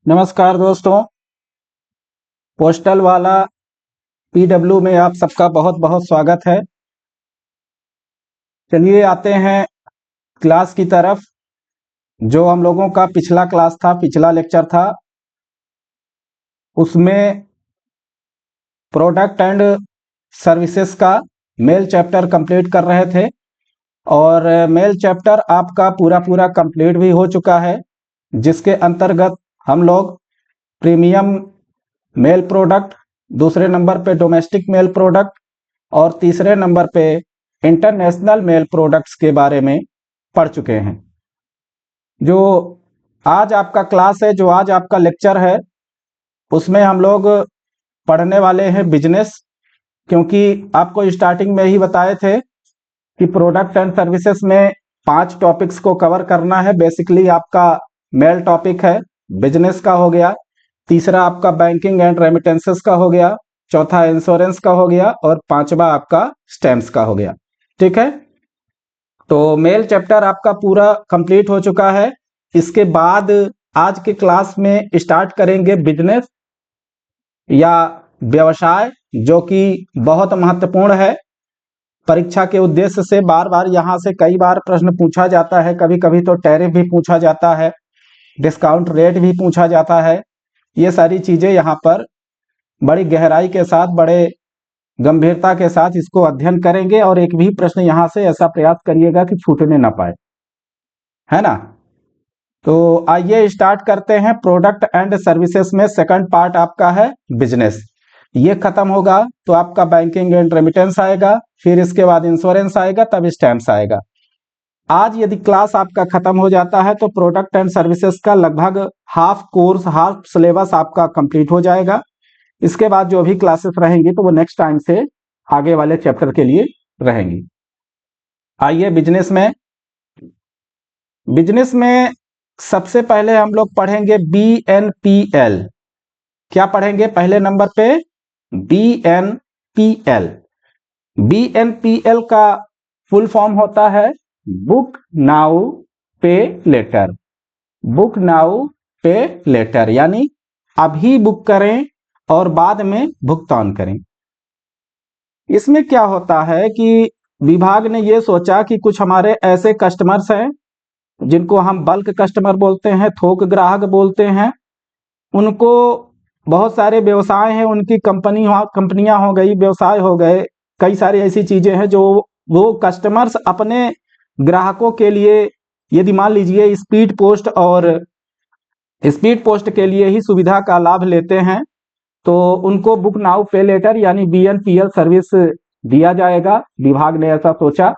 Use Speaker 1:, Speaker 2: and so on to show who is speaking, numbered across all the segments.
Speaker 1: नमस्कार दोस्तों, पोस्टल वाला पीडब्ल्यू में आप सबका बहुत बहुत स्वागत है। चलिए आते हैं क्लास की तरफ। जो हम लोगों का पिछला क्लास था, पिछला लेक्चर था, उसमें प्रोडक्ट एंड सर्विसेज का मेल चैप्टर कंप्लीट कर रहे थे और मेल चैप्टर आपका पूरा पूरा कंप्लीट भी हो चुका है, जिसके अंतर्गत हम लोग प्रीमियम मेल प्रोडक्ट, दूसरे नंबर पे डोमेस्टिक मेल प्रोडक्ट और तीसरे नंबर पे इंटरनेशनल मेल प्रोडक्ट्स के बारे में पढ़ चुके हैं। जो आज आपका क्लास है, जो आज आपका लेक्चर है, उसमें हम लोग पढ़ने वाले हैं बिजनेस, क्योंकि आपको स्टार्टिंग में ही बताए थे कि प्रोडक्ट एंड सर्विसेज में 5 टॉपिक्स को कवर करना है। बेसिकली आपका मेल टॉपिक है, बिजनेस का हो गया, तीसरा आपका बैंकिंग एंड रेमिटेंसेस का हो गया, चौथा इंश्योरेंस का हो गया और पांचवा आपका स्टैम्प्स का हो गया। ठीक है, तो मेल चैप्टर आपका पूरा कंप्लीट हो चुका है। इसके बाद आज के क्लास में स्टार्ट करेंगे बिजनेस या व्यवसाय, जो कि बहुत महत्वपूर्ण है। परीक्षा के उद्देश्य से बार बार यहाँ से कई बार प्रश्न पूछा जाता है, कभी कभी तो टैरिफ भी पूछा जाता है, डिस्काउंट रेट भी पूछा जाता है। ये सारी चीजें यहाँ पर बड़ी गहराई के साथ, बड़े गंभीरता के साथ इसको अध्ययन करेंगे और एक भी प्रश्न यहाँ से ऐसा प्रयास करिएगा कि छूटने ना पाए, है ना। तो आइए स्टार्ट करते हैं। प्रोडक्ट एंड सर्विसेज में सेकंड पार्ट आपका है बिजनेस। ये खत्म होगा तो आपका बैंकिंग एंड रेमिटेंस आएगा, फिर इसके बाद इंश्योरेंस आएगा, तब स्टैम्प्स आएगा। आज यदि क्लास आपका खत्म हो जाता है तो प्रोडक्ट एंड सर्विसेज का लगभग हाफ कोर्स, हाफ सिलेबस आपका कंप्लीट हो जाएगा। इसके बाद जो भी क्लासेस रहेंगी तो वो नेक्स्ट टाइम से आगे वाले चैप्टर के लिए रहेंगी। आइए बिजनेस में सबसे पहले हम लोग पढ़ेंगे BNPL। क्या पढ़ेंगे? पहले नंबर पे BNPL। BNPL का फुल फॉर्म होता है बुक नाउ पे लेटर। बुक नाउ पे लेटर यानी अभी बुक करें और बाद में भुगतान करें। इसमें क्या होता है कि विभाग ने ये सोचा कि कुछ हमारे ऐसे कस्टमर्स हैं जिनको हम बल्क कस्टमर बोलते हैं, थोक ग्राहक बोलते हैं। उनको बहुत सारे व्यवसाय हैं, उनकी कंपनियां हो गई, व्यवसाय हो गए, कई सारी ऐसी चीजें हैं जो वो कस्टमर्स अपने ग्राहकों के लिए, यदि मान लीजिए स्पीड पोस्ट और स्पीड पोस्ट के लिए ही सुविधा का लाभ लेते हैं, तो उनको बुक नाउ पे लेटर यानी BNPL सर्विस दिया जाएगा। विभाग ने ऐसा सोचा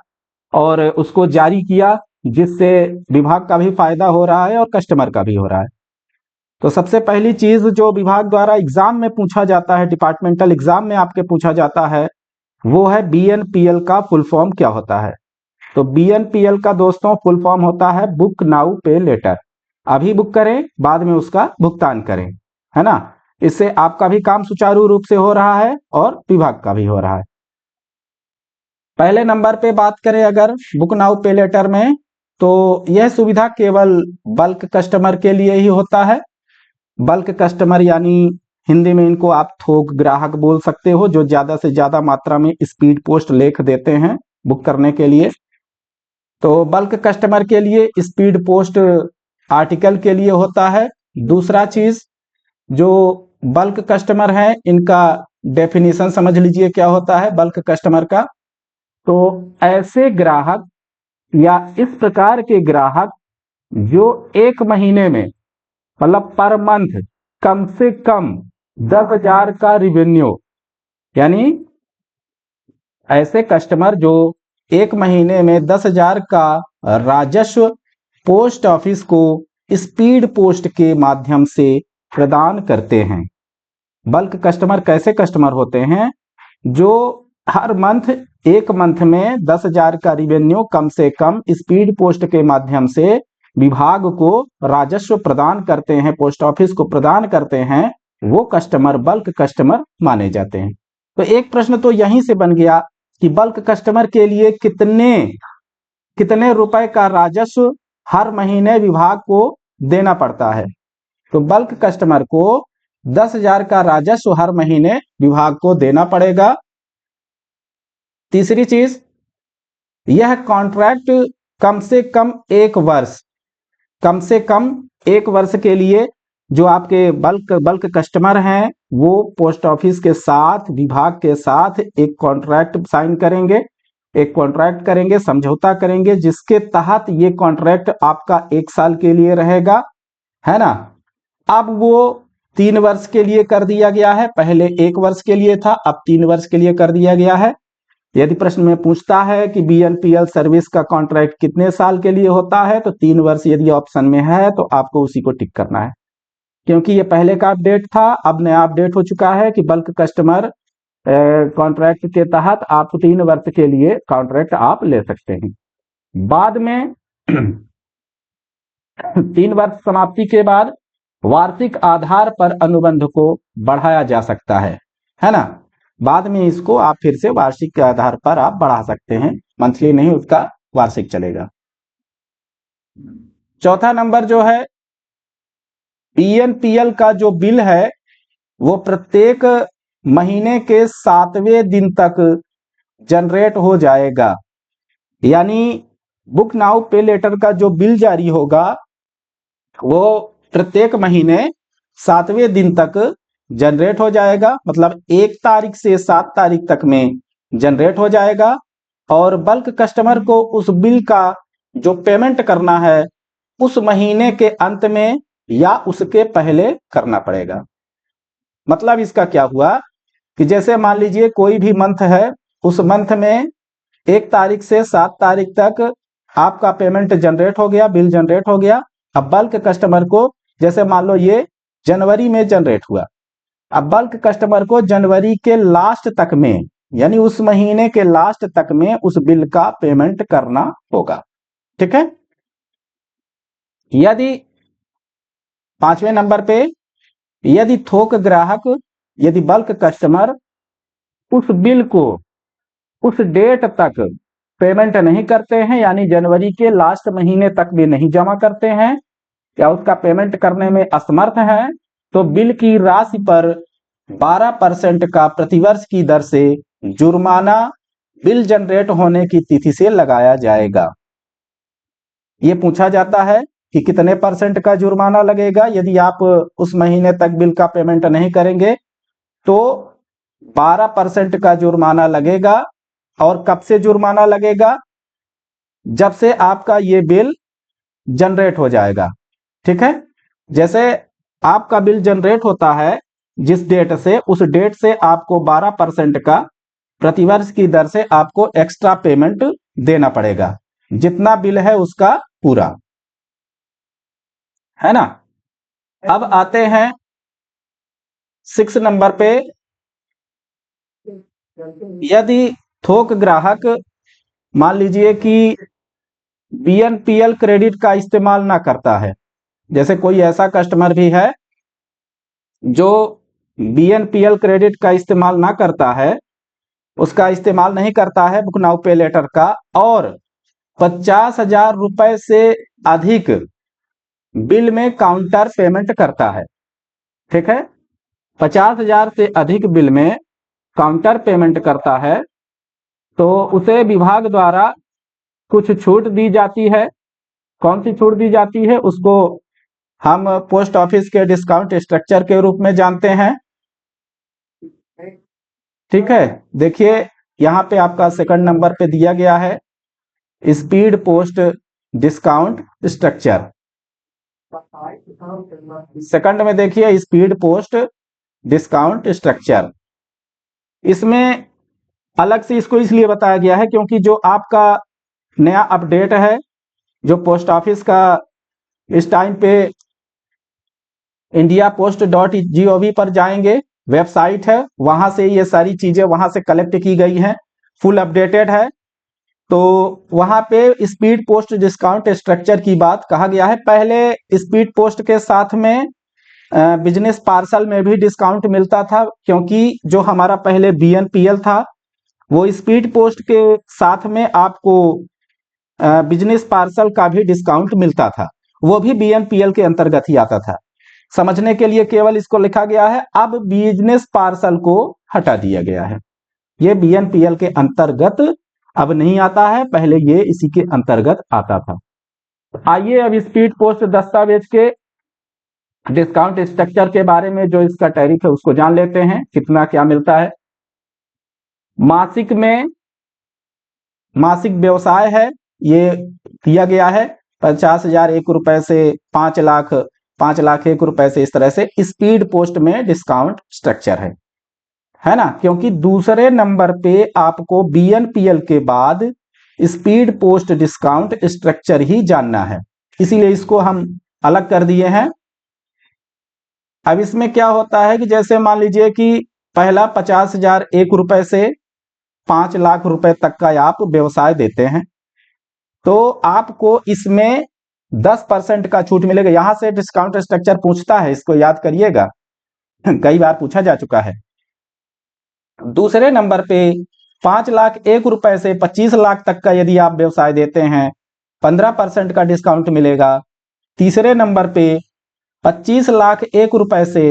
Speaker 1: और उसको जारी किया, जिससे विभाग का भी फायदा हो रहा है और कस्टमर का भी हो रहा है। तो सबसे पहली चीज जो विभाग द्वारा एग्जाम में पूछा जाता है, डिपार्टमेंटल एग्जाम में आपके पूछा जाता है, वो है BNPL का फुल फॉर्म क्या होता है। तो BNPL का दोस्तों फुल फॉर्म होता है बुक नाउ पे लेटर। अभी बुक करें, बाद में उसका भुगतान करें, है ना। इससे आपका भी काम सुचारू रूप से हो रहा है और विभाग का भी हो रहा है। पहले नंबर पे बात करें अगर बुक नाउ पे लेटर में, तो यह सुविधा केवल बल्क कस्टमर के लिए ही होता है। बल्क कस्टमर यानी हिंदी में इनको आप थोक ग्राहक बोल सकते हो, जो ज्यादा से ज्यादा मात्रा में स्पीड पोस्ट लेख देते हैं बुक करने के लिए। तो बल्क कस्टमर के लिए स्पीड पोस्ट आर्टिकल के लिए होता है। दूसरा चीज, जो बल्क कस्टमर है, इनका डेफिनेशन समझ लीजिए क्या होता है बल्क कस्टमर का। तो ऐसे ग्राहक या इस प्रकार के ग्राहक जो एक महीने में, मतलब पर मंथ, कम से कम 10,000 का रिवेन्यू, यानी ऐसे कस्टमर जो एक महीने में 10,000 का राजस्व पोस्ट ऑफिस को स्पीड पोस्ट के माध्यम से प्रदान करते हैं। बल्क कस्टमर कैसे कस्टमर होते हैं? जो हर मंथ, एक मंथ में 10,000 का रिवेन्यू कम से कम स्पीड पोस्ट के माध्यम से विभाग को राजस्व प्रदान करते हैं, पोस्ट ऑफिस को प्रदान करते हैं, वो कस्टमर बल्क कस्टमर माने जाते हैं। तो एक प्रश्न तो यहीं से बन गया कि बल्क कस्टमर के लिए कितने कितने रुपए का राजस्व हर महीने विभाग को देना पड़ता है। तो बल्क कस्टमर को 10,000 का राजस्व हर महीने विभाग को देना पड़ेगा। तीसरी चीज, यह कॉन्ट्रैक्ट कम से कम 1 वर्ष के लिए जो आपके बल्क कस्टमर हैं वो पोस्ट ऑफिस के साथ, विभाग के साथ एक कॉन्ट्रैक्ट साइन करेंगे, एक कॉन्ट्रैक्ट करेंगे, समझौता करेंगे, जिसके तहत ये कॉन्ट्रैक्ट आपका 1 साल के लिए रहेगा, है ना। अब वो 3 वर्ष के लिए कर दिया गया है, पहले 1 वर्ष के लिए था, अब 3 वर्ष के लिए कर दिया गया है। यदि प्रश्न में पूछता है कि बीएनपीएल सर्विस का कॉन्ट्रैक्ट कितने साल के लिए होता है, तो 3 वर्ष यदि ऑप्शन में है तो आपको उसी को टिक करना है, क्योंकि ये पहले का अपडेट था। अब नया अपडेट हो चुका है कि बल्क कस्टमर कॉन्ट्रैक्ट के तहत आप 3 वर्ष के लिए कॉन्ट्रैक्ट आप ले सकते हैं। बाद में 3 वर्ष समाप्ति के बाद वार्षिक आधार पर अनुबंध को बढ़ाया जा सकता है ना। बाद में इसको आप फिर से वार्षिक के आधार पर आप बढ़ा सकते हैं, मंथली नहीं, उसका वार्षिक चलेगा। चौथा नंबर जो है, बीएनपीएल का जो बिल है वो प्रत्येक महीने के 7वें दिन तक जनरेट हो जाएगा। यानी बुक नाउ पे लेटर का जो बिल जारी होगा वो प्रत्येक महीने 7वें दिन तक जनरेट हो जाएगा, मतलब 1 तारीख से 7 तारीख तक में जनरेट हो जाएगा। और बल्क कस्टमर को उस बिल का जो पेमेंट करना है उस महीने के अंत में या उसके पहले करना पड़ेगा। मतलब इसका क्या हुआ कि जैसे मान लीजिए कोई भी मंथ है, उस मंथ में 1 तारीख से 7 तारीख तक आपका पेमेंट जनरेट हो गया, बिल जनरेट हो गया। अब बल्क कस्टमर को, जैसे मान लो ये जनवरी में जनरेट हुआ, अब बल्क कस्टमर को जनवरी के लास्ट तक में, यानी उस महीने के लास्ट तक में उस बिल का पेमेंट करना होगा। ठीक है। यदि 5वें नंबर पे, यदि थोक ग्राहक, यदि बल्क कस्टमर उस बिल को उस डेट तक पेमेंट नहीं करते हैं, यानी जनवरी के लास्ट महीने तक भी नहीं जमा करते हैं या उसका पेमेंट करने में असमर्थ हैं, तो बिल की राशि पर 12% का प्रतिवर्ष की दर से जुर्माना बिल जनरेट होने की तिथि से लगाया जाएगा। ये पूछा जाता है कि कितने % का जुर्माना लगेगा यदि आप उस महीने तक बिल का पेमेंट नहीं करेंगे, तो 12% का जुर्माना लगेगा। और कब से जुर्माना लगेगा? जब से आपका ये बिल जनरेट हो जाएगा। ठीक है। जैसे आपका बिल जनरेट होता है जिस डेट से, उस डेट से आपको 12% का प्रतिवर्ष की दर से आपको एक्स्ट्रा पेमेंट देना पड़ेगा, जितना बिल है उसका पूरा, है ना। अब आते हैं 6 नंबर पे, यदि थोक ग्राहक मान लीजिए कि बीएनपीएल क्रेडिट का इस्तेमाल ना करता है, जैसे कोई ऐसा कस्टमर भी है जो बीएनपीएल क्रेडिट का इस्तेमाल ना करता है, उसका इस्तेमाल नहीं करता है बुक नाउ पे लेटर का, और 50,000 रुपए से अधिक बिल में काउंटर पेमेंट करता है। ठीक है। 50,000 से अधिक बिल में काउंटर पेमेंट करता है तो उसे विभाग द्वारा कुछ छूट दी जाती है। कौन सी छूट दी जाती है? उसको हम पोस्ट ऑफिस के डिस्काउंट स्ट्रक्चर के रूप में जानते हैं। ठीक है। देखिए यहाँ पे आपका सेकंड नंबर पे दिया गया है speed post discount structure. Second में देखिए स्पीड पोस्ट डिस्काउंट स्ट्रक्चर। इसमें अलग से इसको इसलिए बताया गया है क्योंकि जो आपका नया अपडेट है, जो पोस्ट ऑफिस का इस टाइम पे indiapost.gov पर जाएंगे, वेबसाइट है, वहां से ये सारी चीजें वहां से कलेक्ट की गई हैं, फुल अपडेटेड है। तो वहां पे स्पीड पोस्ट डिस्काउंट स्ट्रक्चर की बात कहा गया है। पहले स्पीड पोस्ट के साथ में बिजनेस पार्सल में भी डिस्काउंट मिलता था, क्योंकि जो हमारा पहले बीएनपीएल था वो स्पीड पोस्ट के साथ में आपको बिजनेस पार्सल का भी डिस्काउंट मिलता था, वो भी बीएनपीएल के अंतर्गत ही आता था। समझने के लिए केवल इसको लिखा गया है, अब बिजनेस पार्सल को हटा दिया गया है, ये बीएनपीएल के अंतर्गत अब नहीं आता है, पहले ये इसी के अंतर्गत आता था। आइए अब स्पीड पोस्ट दस्तावेज के डिस्काउंट स्ट्रक्चर के बारे में, जो इसका टैरिफ है उसको जान लेते हैं, कितना क्या मिलता है। मासिक में, मासिक व्यवसाय है, ये दिया गया है 50,000 1 रुपए से 5 लाख, 5 लाख 1 रुपए से, इस तरह से स्पीड पोस्ट में डिस्काउंट स्ट्रक्चर है ना, क्योंकि दूसरे नंबर पे आपको बीएनपीएल के बाद स्पीड पोस्ट डिस्काउंट स्ट्रक्चर ही जानना है, इसीलिए इसको हम अलग कर दिए हैं। अब इसमें क्या होता है कि जैसे मान लीजिए कि पहला 50,000 1 रुपए से 5 लाख रुपए तक का आप व्यवसाय देते हैं, तो आपको इसमें 10% का छूट मिलेगा। यहां से डिस्काउंट स्ट्रक्चर पूछता है, इसको याद करिएगा, कई बार पूछा जा चुका है। दूसरे नंबर पे 5 लाख 1 रुपए से 25 लाख तक का यदि आप व्यवसाय देते हैं, 15% का डिस्काउंट मिलेगा। तीसरे नंबर पे 25 लाख 1 रुपए से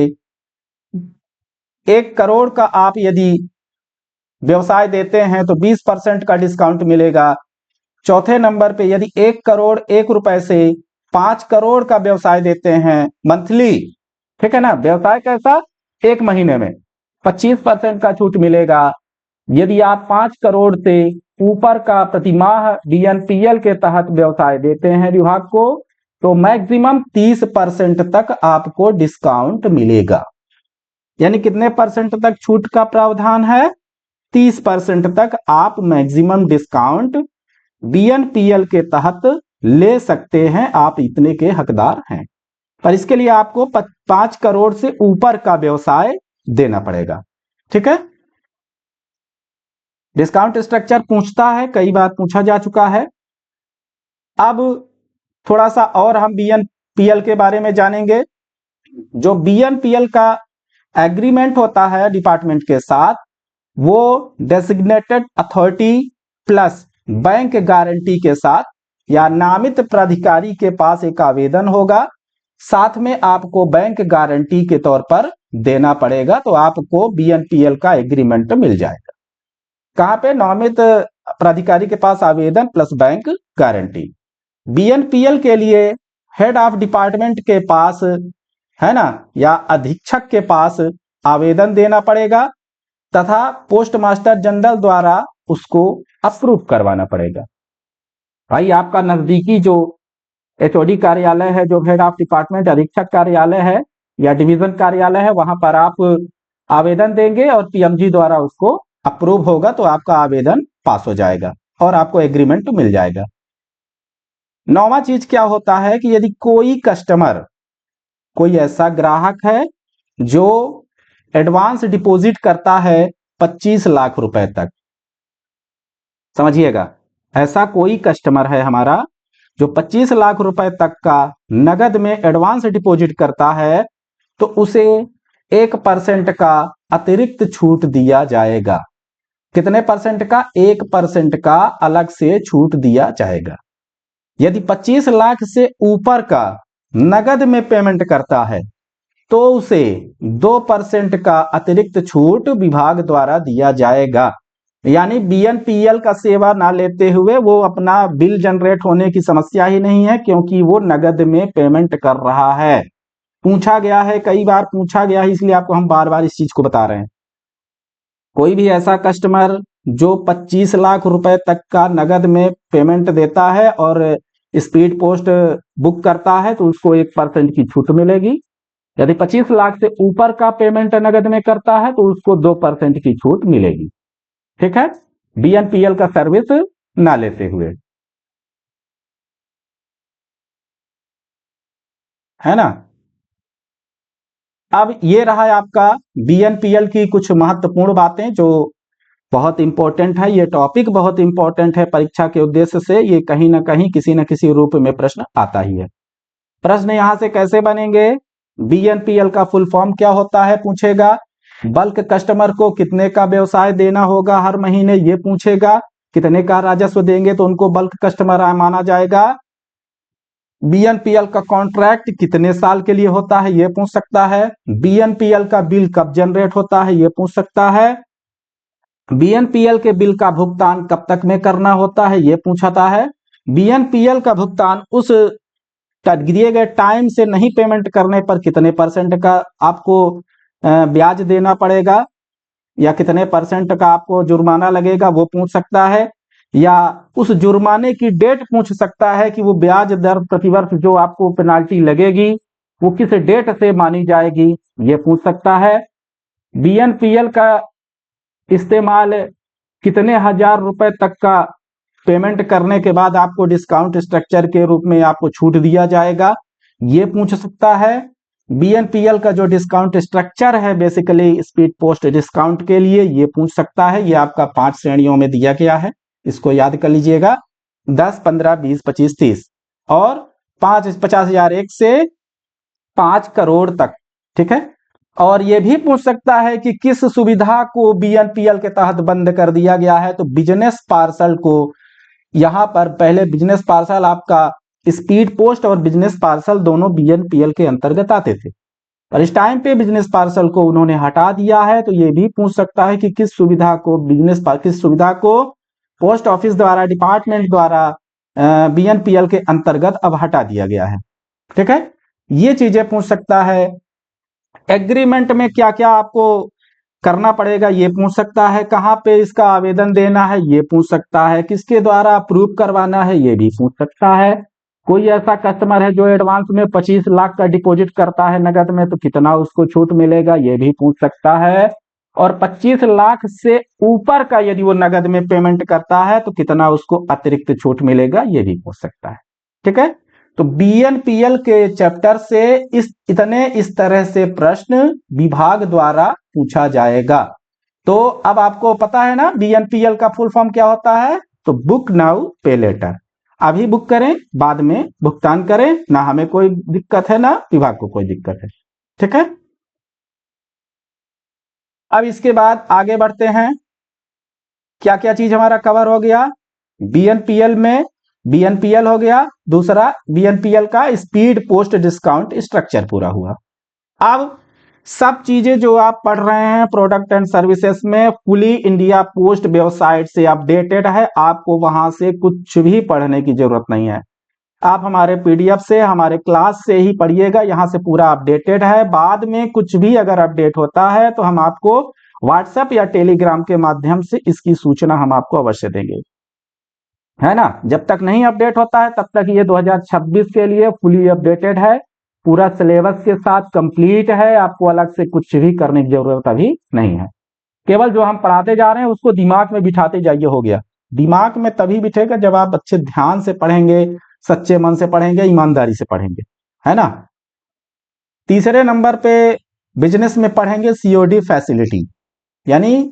Speaker 1: 1 करोड़ का आप यदि व्यवसाय देते हैं तो 20% का डिस्काउंट मिलेगा। चौथे नंबर पे यदि 1 करोड़ 1 रुपए से 5 करोड़ का व्यवसाय देते हैं मंथली, ठीक है ना, व्यवसाय कैसा, 1 महीने में, 25% का छूट मिलेगा। यदि आप 5 करोड़ से ऊपर का प्रतिमाह बीएनपीएल के तहत व्यवसाय देते हैं विभाग को, तो मैक्सिमम 30% तक आपको डिस्काउंट मिलेगा। यानी कितने परसेंट तक छूट का प्रावधान है, 30% तक आप मैक्सिमम डिस्काउंट बीएनपीएल के तहत ले सकते हैं, आप इतने के हकदार हैं। पर इसके लिए आपको 5 करोड़ से ऊपर का व्यवसाय देना पड़ेगा, ठीक है। डिस्काउंट स्ट्रक्चर पूछता है, कई बार पूछा जा चुका है। अब थोड़ा सा और हम बीएनपीएल के बारे में जानेंगे। जो बीएनपीएल का एग्रीमेंट होता है डिपार्टमेंट के साथ, वो designated authority plus bank guarantee के साथ या नामित प्राधिकारी के पास एक आवेदन होगा, साथ में आपको बैंक गारंटी के तौर पर देना पड़ेगा, तो आपको बीएनपीएल का एग्रीमेंट मिल जाएगा। कहां पे, नामित प्राधिकारी के पास आवेदन प्लस बैंक गारंटी। बीएनपीएल के लिए हेड ऑफ डिपार्टमेंट के पास, है ना, या अधीक्षक के पास आवेदन देना पड़ेगा तथा पोस्ट मास्टर जनरल द्वारा उसको अप्रूव करवाना पड़ेगा। भाई आपका नजदीकी जो एचओडी कार्यालय है, जो हेड ऑफ डिपार्टमेंट अधीक्षक कार्यालय है या डिवीजन कार्यालय है, वहां पर आप आवेदन देंगे और पीएमजी द्वारा उसको अप्रूव होगा, तो आपका आवेदन पास हो जाएगा और आपको एग्रीमेंट मिल जाएगा। नौवां चीज क्या होता है कि यदि कोई कस्टमर, कोई ऐसा ग्राहक है जो एडवांस डिपॉजिट करता है 25 लाख रुपए तक, समझिएगा, ऐसा कोई कस्टमर है हमारा जो 25 लाख रुपए तक का नगद में एडवांस डिपॉजिट करता है, तो उसे 1% का अतिरिक्त छूट दिया जाएगा। कितने परसेंट का, 1% का अलग से छूट दिया जाएगा। यदि 25 लाख से ऊपर का नगद में पेमेंट करता है तो उसे 2% का अतिरिक्त छूट विभाग द्वारा दिया जाएगा। यानी बीएनपीएल का सेवा ना लेते हुए वो अपना बिल जनरेट होने की समस्या ही नहीं है, क्योंकि वो नगद में पेमेंट कर रहा है। पूछा गया है, कई बार पूछा गया है, इसलिए आपको हम बार बार इस चीज को बता रहे हैं। कोई भी ऐसा कस्टमर जो 25 लाख रुपए तक का नगद में पेमेंट देता है और स्पीड पोस्ट बुक करता है, तो उसको 1% की छूट मिलेगी। यदि 25 लाख से ऊपर का पेमेंट नगद में करता है तो उसको 2% की छूट मिलेगी, ठीक है, बीएनपीएल का सर्विस ना लेते हुए, है ना। अब ये रहा आपका बीएनपीएल की कुछ महत्वपूर्ण बातें जो बहुत इंपॉर्टेंट है। ये टॉपिक बहुत इंपॉर्टेंट है, परीक्षा के उद्देश्य से ये कहीं ना कहीं किसी न किसी रूप में प्रश्न आता ही है। प्रश्न यहां से कैसे बनेंगे, बीएनपीएल का फुल फॉर्म क्या होता है पूछेगा, बल्क कस्टमर को कितने का व्यवसाय देना होगा हर महीने ये पूछेगा, कितने का राजस्व देंगे तो उनको बल्क कस्टमर माना जाएगा। बीएनपीएल का कॉन्ट्रैक्ट कितने साल के लिए होता है ये पूछ सकता है। बीएनपीएल का बिल कब जनरेट होता है ये पूछ सकता है। बीएनपीएल के बिल का भुगतान कब तक में करना होता है ये पूछता है। बीएनपीएल का भुगतान उस दिए गए टाइम से नहीं पेमेंट करने पर कितने परसेंट का आपको ब्याज देना पड़ेगा या कितने परसेंट का आपको जुर्माना लगेगा वो पूछ सकता है। या उस जुर्माने की डेट पूछ सकता है कि वो ब्याज दर प्रतिवर्ष जो आपको पेनाल्टी लगेगी वो किस डेट से मानी जाएगी ये पूछ सकता है। बीएनपीएल का इस्तेमाल कितने हजार रुपए तक का पेमेंट करने के बाद आपको डिस्काउंट स्ट्रक्चर के रूप में आपको छूट दिया जाएगा ये पूछ सकता है। बीएनपीएल का जो डिस्काउंट स्ट्रक्चर है बेसिकली स्पीड पोस्ट डिस्काउंट के लिए ये पूछ सकता है। ये आपका 5 श्रेणियों में दिया गया है, इसको याद कर लीजिएगा। 10, 15, 20, 25, 30 और 50,000 1 से 5 करोड़ तक, ठीक है। और ये भी पूछ सकता है कि किस सुविधा को बीएनपीएल के तहत बंद कर दिया गया है। तो बिजनेस पार्सल को, यहां पर पहले बिजनेस पार्सल आपका स्पीड पोस्ट और बिजनेस पार्सल दोनों बीएनपीएल के अंतर्गत आते थे, पर इस टाइम पे बिजनेस पार्सल को उन्होंने हटा दिया है। तो ये भी पूछ सकता है कि किस सुविधा को पोस्ट ऑफिस द्वारा, डिपार्टमेंट द्वारा बीएनपीएल के अंतर्गत अब हटा दिया गया है, ठीक है। ये चीजें पूछ सकता है। एग्रीमेंट में क्या क्या आपको करना पड़ेगा ये पूछ सकता है। कहाँ पे इसका आवेदन देना है ये पूछ सकता है। किसके द्वारा अप्रूव करवाना है ये भी पूछ सकता है। कोई ऐसा कस्टमर है जो एडवांस में 25 लाख का डिपॉजिट करता है नगद में तो कितना उसको छूट मिलेगा ये भी पूछ सकता है। और 25 लाख से ऊपर का यदि वो नगद में पेमेंट करता है तो कितना उसको अतिरिक्त छूट मिलेगा ये भी पूछ सकता है, ठीक है। तो बीएनपीएल के चैप्टर से इस तरह से प्रश्न विभाग द्वारा पूछा जाएगा। तो अब आपको पता है ना बीएनपीएल का फुल फॉर्म क्या होता है। तो बुक नाउ पे लेटर, अभी बुक करें बाद में भुगतान करें, ना हमें कोई दिक्कत है ना विभाग को कोई दिक्कत है, ठीक है। अब इसके बाद आगे बढ़ते हैं। क्या क्या चीज हमारा कवर हो गया बीएनपीएल में। बीएनपीएल हो गया, दूसरा बीएनपीएल का स्पीड पोस्ट डिस्काउंट स्ट्रक्चर पूरा हुआ। अब सब चीजें जो आप पढ़ रहे हैं प्रोडक्ट एंड सर्विसेज में फुली इंडिया पोस्ट वेबसाइट से अपडेटेड है, आपको वहां से कुछ भी पढ़ने की जरूरत नहीं है। आप हमारे पीडीएफ से, हमारे क्लास से ही पढ़िएगा, यहाँ से पूरा अपडेटेड है। बाद में कुछ भी अगर अपडेट होता है तो हम आपको व्हाट्सएप या टेलीग्राम के माध्यम से इसकी सूचना हम आपको अवश्य देंगे, है ना। जब तक नहीं अपडेट होता है तब तक ये 2026 के लिए फुली अपडेटेड है, पूरा सिलेबस के साथ कंप्लीट है। आपको अलग से कुछ भी करने की जरूरत अभी नहीं है। केवल जो हम पढ़ाते जा रहे हैं उसको दिमाग में बिठाते जाइए, हो गया। दिमाग में तभी बिठेगा जब आप अच्छे ध्यान से पढ़ेंगे, सच्चे मन से पढ़ेंगे, ईमानदारी से पढ़ेंगे, है ना। तीसरे नंबर पे बिजनेस में पढ़ेंगे सीओडी फैसिलिटी, यानी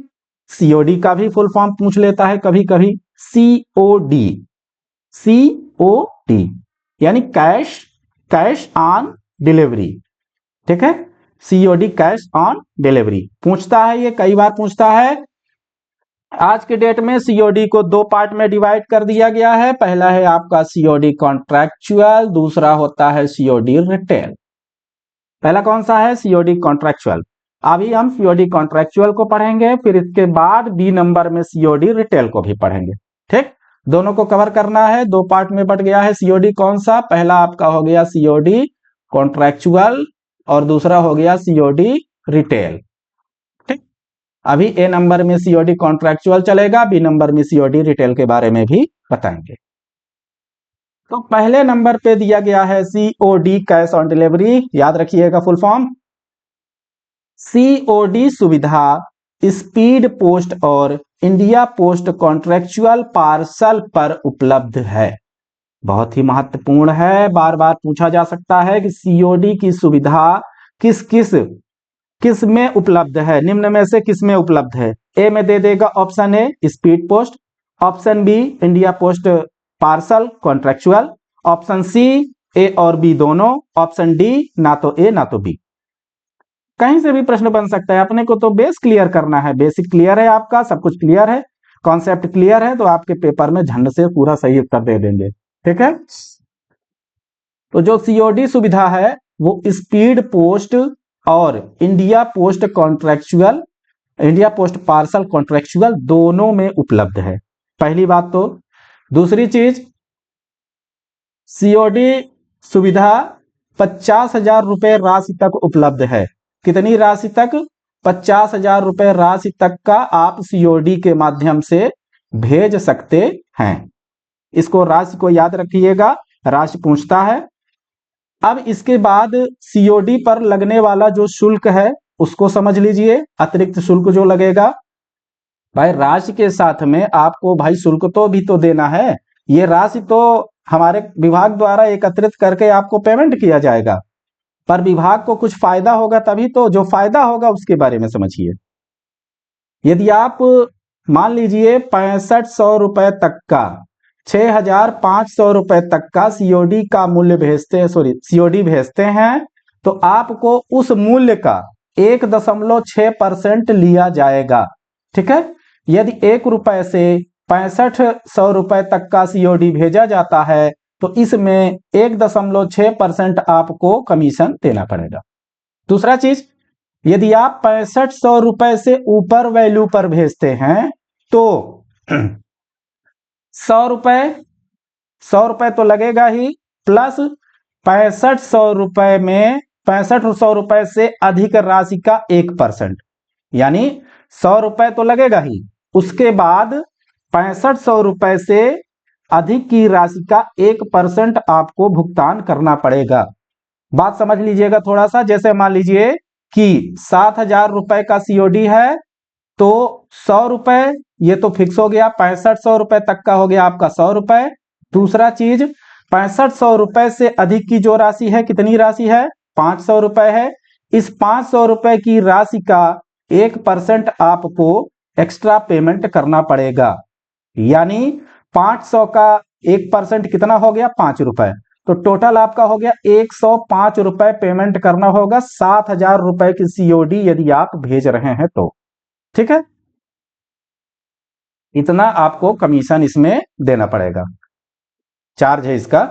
Speaker 1: सीओडी का भी फुल फॉर्म पूछ लेता है कभी कभी। सीओडी, सीओडी यानी कैश ऑन डिलीवरी, ठीक है। सीओडी कैश ऑन डिलीवरी पूछता है, ये कई बार पूछता है। आज के डेट में सीओडी को 2 पार्ट में डिवाइड कर दिया गया है। पहला है आपका सीओडी कॉन्ट्रैक्चुअल, दूसरा होता है सीओडी रिटेल। पहला कौन सा है सीओडी कॉन्ट्रैक्चुअल। अभी हम सीओडी कॉन्ट्रैक्चुअल को पढ़ेंगे, फिर इसके बाद बी नंबर में सीओडी रिटेल को भी पढ़ेंगे, ठीक। दोनों को कवर करना है, 2 पार्ट में बट गया है। सीओडी कौन सा, पहला आपका हो गया सीओडी कॉन्ट्रैक्चुअल और दूसरा हो गया सीओडी रिटेल, ठीक। अभी ए नंबर में सीओडी कॉन्ट्रैक्चुअल चलेगा, बी नंबर में सीओडी रिटेल के बारे में भी बताएंगे। तो पहले नंबर पे दिया गया है सीओडी कैश ऑन डिलीवरी, याद रखिएगा फुल फॉर्म। सीओडी सुविधा स्पीड पोस्ट और इंडिया पोस्ट कॉन्ट्रैक्चुअल पार्सल पर उपलब्ध है। बहुत ही महत्वपूर्ण है, बार बार पूछा जा सकता है कि सीओडी की सुविधा किस में उपलब्ध है, निम्न में से किस में उपलब्ध है। ए में दे देगा option A speed post, option B India post parcel contractual, option C A और बी दोनों, ऑप्शन डी ना तो ए ना तो बी। कहीं से भी प्रश्न बन सकता है, अपने को तो बेस क्लियर करना है। बेसिक क्लियर है आपका, सब कुछ क्लियर है। कॉन्सेप्ट क्लियर है तो आपके पेपर में झंड से पूरा सही उत्तर दे देंगे। ठीक है, तो जो सीओडी सुविधा है वो स्पीड पोस्ट और India post contractual, India post parcel contractual दोनों में उपलब्ध है, पहली बात तो। दूसरी चीज, सीओडी सुविधा 50,000 रुपए राशि तक उपलब्ध है। कितनी राशि तक? 50,000 रुपए राशि तक का आप सीओडी के माध्यम से भेज सकते हैं। इसको राशि को याद रखिएगा, राशि पूछता है। अब इसके बाद सीओडी पर लगने वाला जो शुल्क है उसको समझ लीजिए, अतिरिक्त शुल्क जो लगेगा। भाई राशि के साथ में आपको भाई शुल्क तो भी तो देना है, ये राशि तो हमारे विभाग द्वारा एकत्रित करके आपको पेमेंट किया जाएगा, पर विभाग को कुछ फायदा होगा तभी तो, जो फायदा होगा उसके बारे में समझिए। यदि आप मान लीजिए 6500 रुपए तक का, 6500 रुपए तक का सीओडी का मूल्य भेजते हैं, सॉरी सीओडी भेजते हैं, तो आपको उस मूल्य का 1.6% लिया जाएगा। ठीक है, यदि 1 रुपए से 6500 रुपए तक का सीओडी भेजा जाता है तो इसमें 1.6% आपको कमीशन देना पड़ेगा। दूसरा चीज, यदि आप 6500 रुपए से ऊपर वैल्यू पर भेजते हैं तो 100 रुपए तो लगेगा ही, प्लस 6500 रुपए में 6500 रुपए से अधिक राशि का 1%, यानी 100 रुपए तो लगेगा ही, उसके बाद 6500 रुपए से अधिक की राशि का 1% आपको भुगतान करना पड़ेगा। बात समझ लीजिएगा थोड़ा सा। जैसे मान लीजिए कि 7,000 रुपए का सीओडी है तो 100 रुपए ये तो फिक्स हो गया, 6500 रुपए तक का हो गया आपका 100 रुपए। दूसरा चीज, 6500 रुपए से अधिक की जो राशि है, कितनी राशि है? 500 रुपए है। इस 500 रुपए की राशि का 1% आपको एक्स्ट्रा पेमेंट करना पड़ेगा, यानी 500 का 1% कितना हो गया? 5 रुपए। तो टोटल आपका हो गया 105 रुपए पेमेंट करना होगा 7,000 रुपए की सीओडी यदि आप भेज रहे हैं तो। ठीक है, इतना आपको कमीशन इसमें देना पड़ेगा, चार्ज है इसका।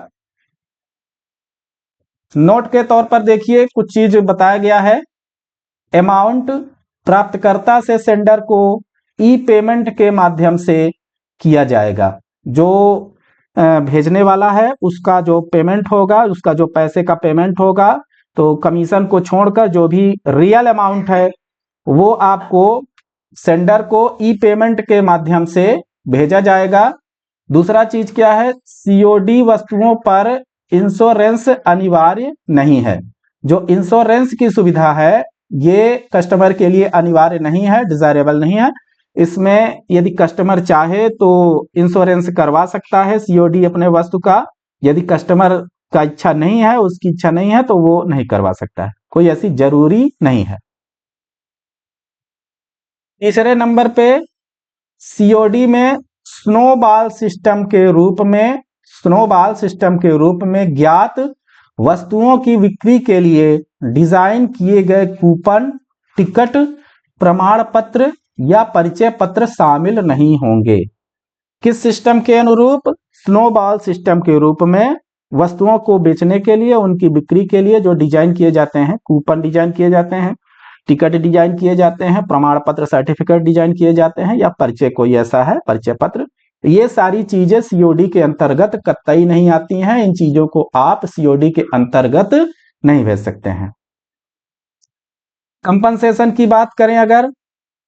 Speaker 1: नोट के तौर पर देखिए कुछ चीज बताया गया है। अमाउंट प्राप्तकर्ता से सेंडर को ई पेमेंट के माध्यम से किया जाएगा। जो भेजने वाला है उसका जो पेमेंट होगा, उसका जो पैसे का पेमेंट होगा, तो कमीशन को छोड़कर जो भी रियल अमाउंट है वो आपको सेंडर को ई पेमेंट के माध्यम से भेजा जाएगा। दूसरा चीज क्या है? सीओडी वस्तुओं पर इंश्योरेंस अनिवार्य नहीं है। जो इंश्योरेंस की सुविधा है ये कस्टमर के लिए अनिवार्य नहीं है, डिजायरेबल नहीं है। इसमें यदि कस्टमर चाहे तो इंश्योरेंस करवा सकता है सीओडी अपने वस्तु का, यदि कस्टमर का इच्छा नहीं है, उसकी इच्छा नहीं है तो वो नहीं करवा सकता है, कोई ऐसी जरूरी नहीं है। तीसरे नंबर पे सीओडी में स्नोबॉल सिस्टम के रूप में, स्नोबॉल सिस्टम के रूप में ज्ञात वस्तुओं की बिक्री के लिए डिजाइन किए गए कूपन, टिकट, प्रमाण पत्र या परिचय पत्र शामिल नहीं होंगे। किस सिस्टम के अनुरूप? स्नोबॉल सिस्टम के रूप में वस्तुओं को बेचने के लिए, उनकी बिक्री के लिए जो डिजाइन किए जाते हैं, कूपन डिजाइन किए जाते हैं, टिकट डिजाइन किए जाते हैं, प्रमाण पत्र सर्टिफिकेट डिजाइन किए जाते हैं, या परिचय कोई ऐसा है परिचय पत्र, ये सारी चीजें सीओडी के अंतर्गत कतई नहीं आती हैं। इन चीजों को आप सीओडी के अंतर्गत नहीं भेज सकते हैं। कंपनसेशन की बात करें अगर,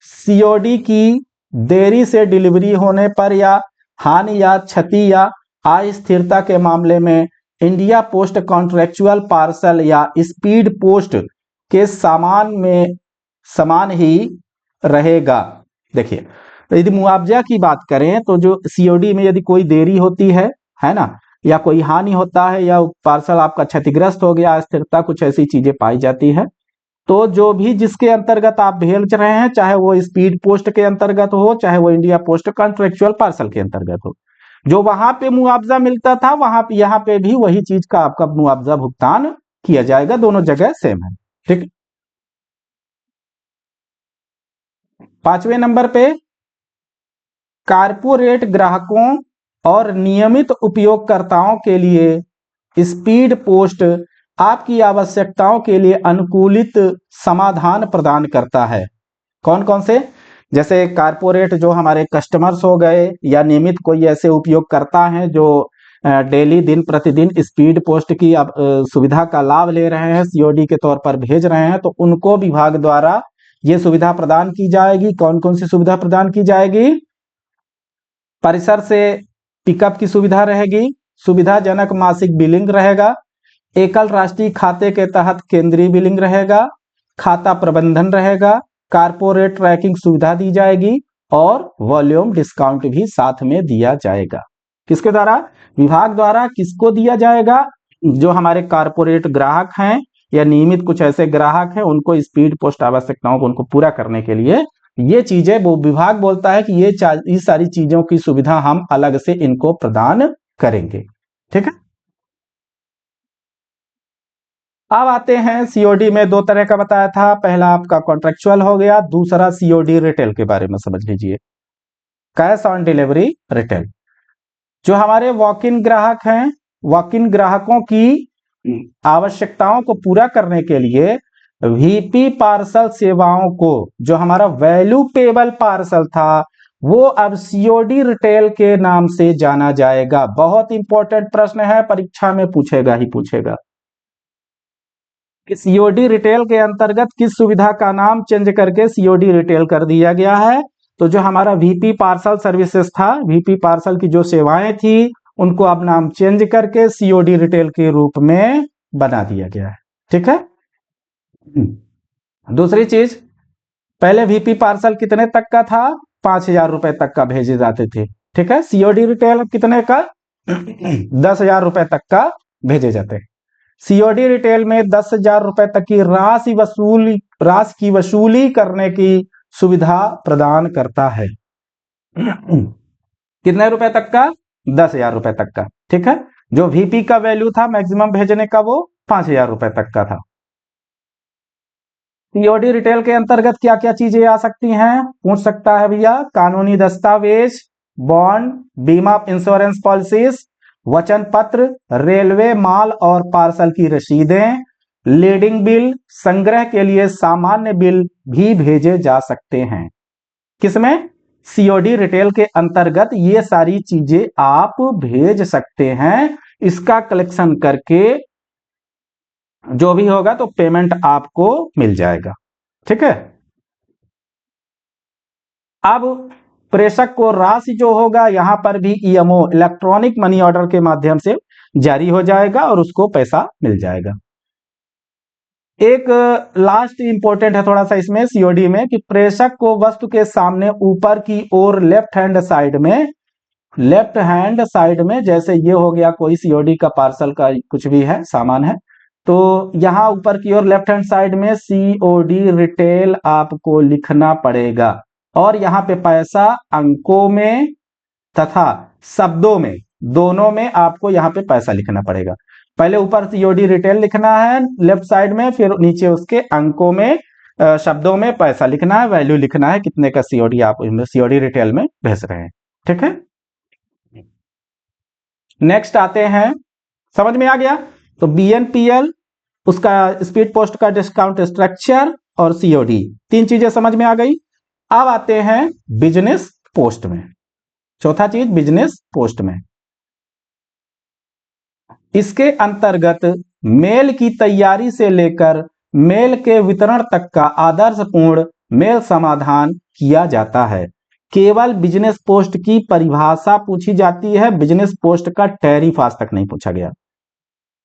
Speaker 1: सीओडी की देरी से डिलीवरी होने पर या हानि या क्षति या अस्थिरता के मामले में इंडिया पोस्ट कॉन्ट्रेक्चुअल पार्सल या स्पीड पोस्ट के सामान में समान ही रहेगा। देखिए, तो यदि मुआवजा की बात करें तो जो सीओडी में यदि कोई देरी होती है ना, या कोई हानि होता है, या पार्सल आपका क्षतिग्रस्त हो गया, अस्थिरता, कुछ ऐसी चीजें पाई जाती है, तो जो भी जिसके अंतर्गत आप भेज रहे हैं, चाहे वो स्पीड पोस्ट के अंतर्गत हो, चाहे वो इंडिया पोस्ट कॉन्ट्रेक्चुअल पार्सल के अंतर्गत हो, जो वहां पे मुआवजा मिलता था वहां पे यहाँ पे भी वही चीज का आपका मुआवजा भुगतान किया जाएगा, दोनों जगह सेम है। ठीक, 5वें नंबर पे कारपोरेट ग्राहकों और नियमित उपयोगकर्ताओं के लिए स्पीड पोस्ट आपकी आवश्यकताओं के लिए अनुकूलित समाधान प्रदान करता है। कौन कौन से? जैसे कारपोरेट जो हमारे कस्टमर्स हो गए, या नियमित कोई ऐसे उपयोगकर्ता हैं जो डेली दिन प्रतिदिन स्पीड पोस्ट की सुविधा का लाभ ले रहे हैं, सीओडी के तौर पर भेज रहे हैं, तो उनको विभाग द्वारा ये सुविधा प्रदान की जाएगी। कौन कौन सी सुविधा प्रदान की जाएगी? परिसर से पिकअप की सुविधा रहेगी, सुविधाजनक मासिक बिलिंग रहेगा, एकल राष्ट्रीय खाते के तहत केंद्रीय बिलिंग रहेगा, खाता प्रबंधन रहेगा, कारपोरेट ट्रैकिंग सुविधा दी जाएगी और वॉल्यूम डिस्काउंट भी साथ में दिया जाएगा। किसके द्वारा? विभाग द्वारा। किसको दिया जाएगा? जो हमारे कारपोरेट ग्राहक हैं या नियमित कुछ ऐसे ग्राहक हैं, उनको स्पीड पोस्ट आवश्यकताओं को उनको पूरा करने के लिए ये चीजें वो विभाग बोलता है कि ये सारी चीजों की सुविधा हम अलग से इनको प्रदान करेंगे। ठीक है। अब आते हैं सीओडी में। दो तरह का बताया था, पहला आपका कॉन्ट्रेक्चुअल हो गया, दूसरा सीओडी रिटेल के बारे में समझ लीजिए। Cash on delivery retail. जो हमारे वॉक इन ग्राहक हैं, वॉक इन ग्राहकों की आवश्यकताओं को पूरा करने के लिए वीपी पार्सल सेवाओं को, जो हमारा वैल्यू पेबल पार्सल था, वो अब सीओडी रिटेल के नाम से जाना जाएगा। बहुत इंपॉर्टेंट प्रश्न है, परीक्षा में पूछेगा ही पूछेगा कि सीओडी रिटेल के अंतर्गत किस सुविधा का नाम चेंज करके सीओडी रिटेल कर दिया गया है। तो जो हमारा वीपी पार्सल सर्विसेज था, वीपी पार्सल की जो सेवाएं थी, उनको अब नाम चेंज करके सीओडी रिटेल के रूप में बना दिया गया है। ठीक है। दूसरी चीज, पहले वीपी पार्सल कितने तक का था? 5,000 रुपए तक का भेजे जाते थे। ठीक है। सीओडी रिटेल कितने का? 10,000 रुपए तक का भेजे जाते हैं। सीओडी रिटेल में 10,000 रुपए तक की राशि की वसूली करने की सुविधा प्रदान करता है। कितने रुपए तक का? 10,000 रुपए तक का। ठीक है। जो वीपी का वैल्यू था मैक्सिमम भेजने का, वो 5,000 रुपए तक का था। सीओडी रिटेल के अंतर्गत क्या क्या चीजें आ सकती हैं? पूछ सकता है भैया। कानूनी दस्तावेज, बॉन्ड, बीमा इंश्योरेंस पॉलिसीज, वचन पत्र, रेलवे माल और पार्सल की रसीदें, लीडिंग बिल, संग्रह के लिए सामान्य बिल भी भेजे जा सकते हैं। किसमें? सीओडी रिटेल के अंतर्गत ये सारी चीजें आप भेज सकते हैं। इसका कलेक्शन करके जो भी होगा तो पेमेंट आपको मिल जाएगा। ठीक है। अब प्रेषक को राशि जो होगा, यहां पर भी ईएमओ इलेक्ट्रॉनिक मनी ऑर्डर के माध्यम से जारी हो जाएगा और उसको पैसा मिल जाएगा। एक लास्ट इंपॉर्टेंट है थोड़ा सा इसमें सीओडी में, कि प्रेषक को वस्तु के सामने ऊपर की ओर लेफ्ट हैंड साइड में, जैसे ये हो गया कोई सीओडी का पार्सल का कुछ भी है, सामान है, तो यहां ऊपर की ओर लेफ्ट हैंड साइड में सीओडी रिटेल आपको लिखना पड़ेगा। और यहाँ पे पैसा अंकों में तथा शब्दों में, दोनों में आपको यहाँ पे पैसा लिखना पड़ेगा। पहले ऊपर सीओडी रिटेल लिखना है लेफ्ट साइड में, फिर नीचे उसके अंकों में, शब्दों में पैसा लिखना है, वैल्यू लिखना है, कितने का सीओडी आप सीओडी रिटेल में भेज रहे हैं। ठीक है। नेक्स्ट आते हैं, समझ में आ गया? तो बीएनपीएल, उसका स्पीड पोस्ट का डिस्काउंट स्ट्रक्चर और सीओडी, तीन चीजें समझ में आ गई। अब आते हैं बिजनेस पोस्ट में। चौथा चीज बिजनेस पोस्ट में, इसके अंतर्गत मेल की तैयारी से लेकर मेल के वितरण तक का आदर्शपूर्ण मेल समाधान किया जाता है। केवल बिजनेस पोस्ट की परिभाषा पूछी जाती है, बिजनेस पोस्ट का टैरिफ आज तक नहीं पूछा गया।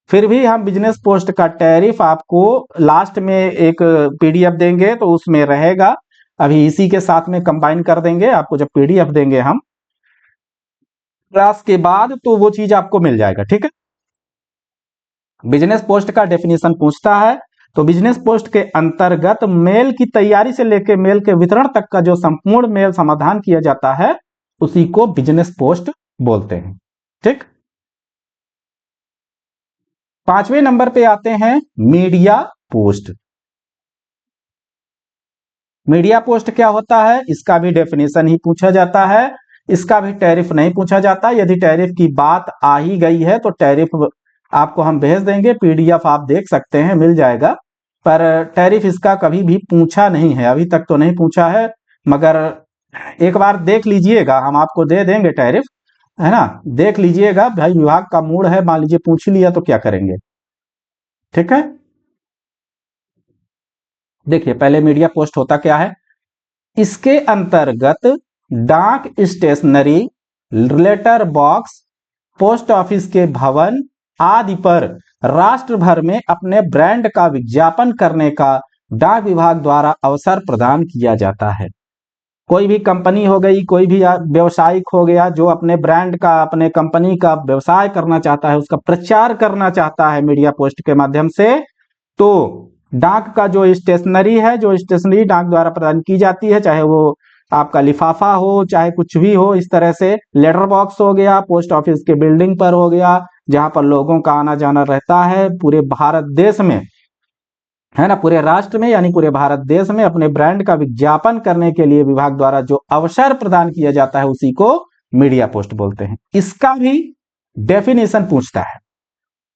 Speaker 1: फिर भी हम बिजनेस पोस्ट का टैरिफ आपको लास्ट में एक पीडीएफ देंगे तो उसमें रहेगा, अभी इसी के साथ में कंबाइन कर देंगे। आपको जब पीडीएफ देंगे हम क्लास के बाद, तो वो चीज आपको मिल जाएगा। ठीक है। बिजनेस पोस्ट का डेफिनेशन पूछता है, तो बिजनेस पोस्ट के अंतर्गत मेल की तैयारी से लेकर मेल के वितरण तक का जो संपूर्ण मेल समाधान किया जाता है, उसी को बिजनेस पोस्ट बोलते हैं। ठीक। 5वें नंबर पे आते हैं मीडिया पोस्ट। मीडिया पोस्ट क्या होता है, इसका भी डेफिनेशन ही पूछा जाता है। इसका भी टैरिफ नहीं पूछा जाता। यदि टैरिफ की बात आ ही गई है तो टैरिफ आपको हम भेज देंगे, पीडीएफ आप देख सकते हैं, मिल जाएगा। पर टैरिफ इसका कभी भी पूछा नहीं है, अभी तक तो नहीं पूछा है, मगर एक बार देख लीजिएगा, हम आपको दे देंगे टैरिफ, है ना, देख लीजिएगा भाई, विभाग का मूड है, मान लीजिए पूछ ही लिया तो क्या करेंगे। ठीक है, देखिए पहले मीडिया पोस्ट होता क्या है। इसके अंतर्गत डाक stationery, letter box, post office के भवन आदि पर राष्ट्र भर में अपने ब्रांड का विज्ञापन करने का डाक विभाग द्वारा अवसर प्रदान किया जाता है। कोई भी कंपनी हो गई, कोई भी व्यवसायिक हो गया जो अपने ब्रांड का, अपने कंपनी का व्यवसाय करना चाहता है, उसका प्रचार करना चाहता है मीडिया पोस्ट के माध्यम से, तो डाक का जो स्टेशनरी है, जो स्टेशनरी डाक द्वारा प्रदान की जाती है, चाहे वो आपका लिफाफा हो, चाहे कुछ भी हो, इस तरह से लेटर बॉक्स हो गया, पोस्ट ऑफिस के बिल्डिंग पर हो गया, जहां पर लोगों का आना जाना रहता है पूरे भारत देश में, है ना, पूरे राष्ट्र में यानी पूरे भारत देश में अपने ब्रांड का विज्ञापन करने के लिए विभाग द्वारा जो अवसर प्रदान किया जाता है उसी को मीडिया पोस्ट बोलते हैं। इसका भी डेफिनेशन पूछता है,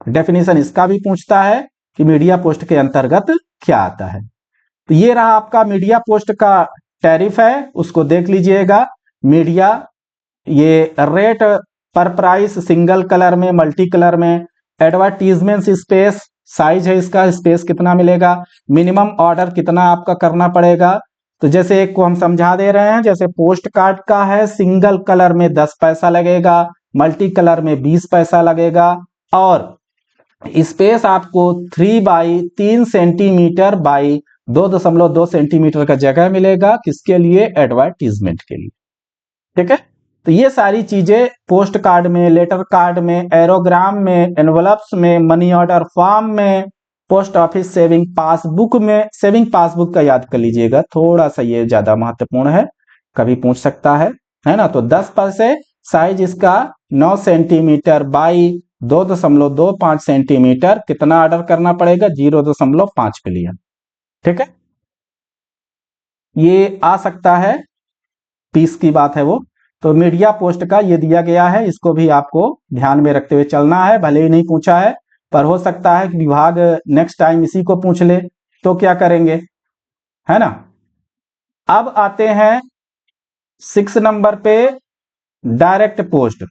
Speaker 1: डेफिनेशन इसका भी पूछता है कि मीडिया पोस्ट के अंतर्गत क्या आता है। तो ये रहा आपका मीडिया पोस्ट का टैरिफ है, उसको देख लीजिएगा। मीडिया, ये रेट पर प्राइस, सिंगल कलर में, मल्टी कलर में, एडवर्टीजमेंट स्पेस, साइज है इसका, स्पेस कितना मिलेगा, मिनिमम ऑर्डर कितना आपका करना पड़ेगा। तो जैसे एक को हम समझा दे रहे हैं, जैसे पोस्ट कार्ड का है, सिंगल कलर में 10 पैसा लगेगा, मल्टी कलर में 20 पैसा लगेगा, और स्पेस आपको 3 सेंटीमीटर बाई 2.2 सेंटीमीटर का जगह मिलेगा, किसके लिए, एडवर्टीजमेंट के लिए। ठीक है, तो ये सारी चीजें पोस्ट कार्ड में, लेटर कार्ड में, एरोग्राम में, एनवलप्स में, मनी ऑर्डर फॉर्म में, पोस्ट ऑफिस सेविंग पासबुक में, सेविंग पासबुक का याद कर लीजिएगा, थोड़ा सा ये ज्यादा महत्वपूर्ण है, कभी पूछ सकता है ना। तो 10 पैसे, साइज इसका 9 सेंटीमीटर बाई 2.25 सेंटीमीटर, कितना ऑर्डर करना पड़ेगा, 0.5 बिलियन। ठीक है, ये आ सकता है, पीस की बात है वो। तो मीडिया पोस्ट का ये दिया गया है, इसको भी आपको ध्यान में रखते हुए चलना है, भले ही नहीं पूछा है, पर हो सकता है कि विभाग नेक्स्ट टाइम इसी को पूछ ले, तो क्या करेंगे, है ना। अब आते हैं 6 नंबर पे, डायरेक्ट पोस्ट।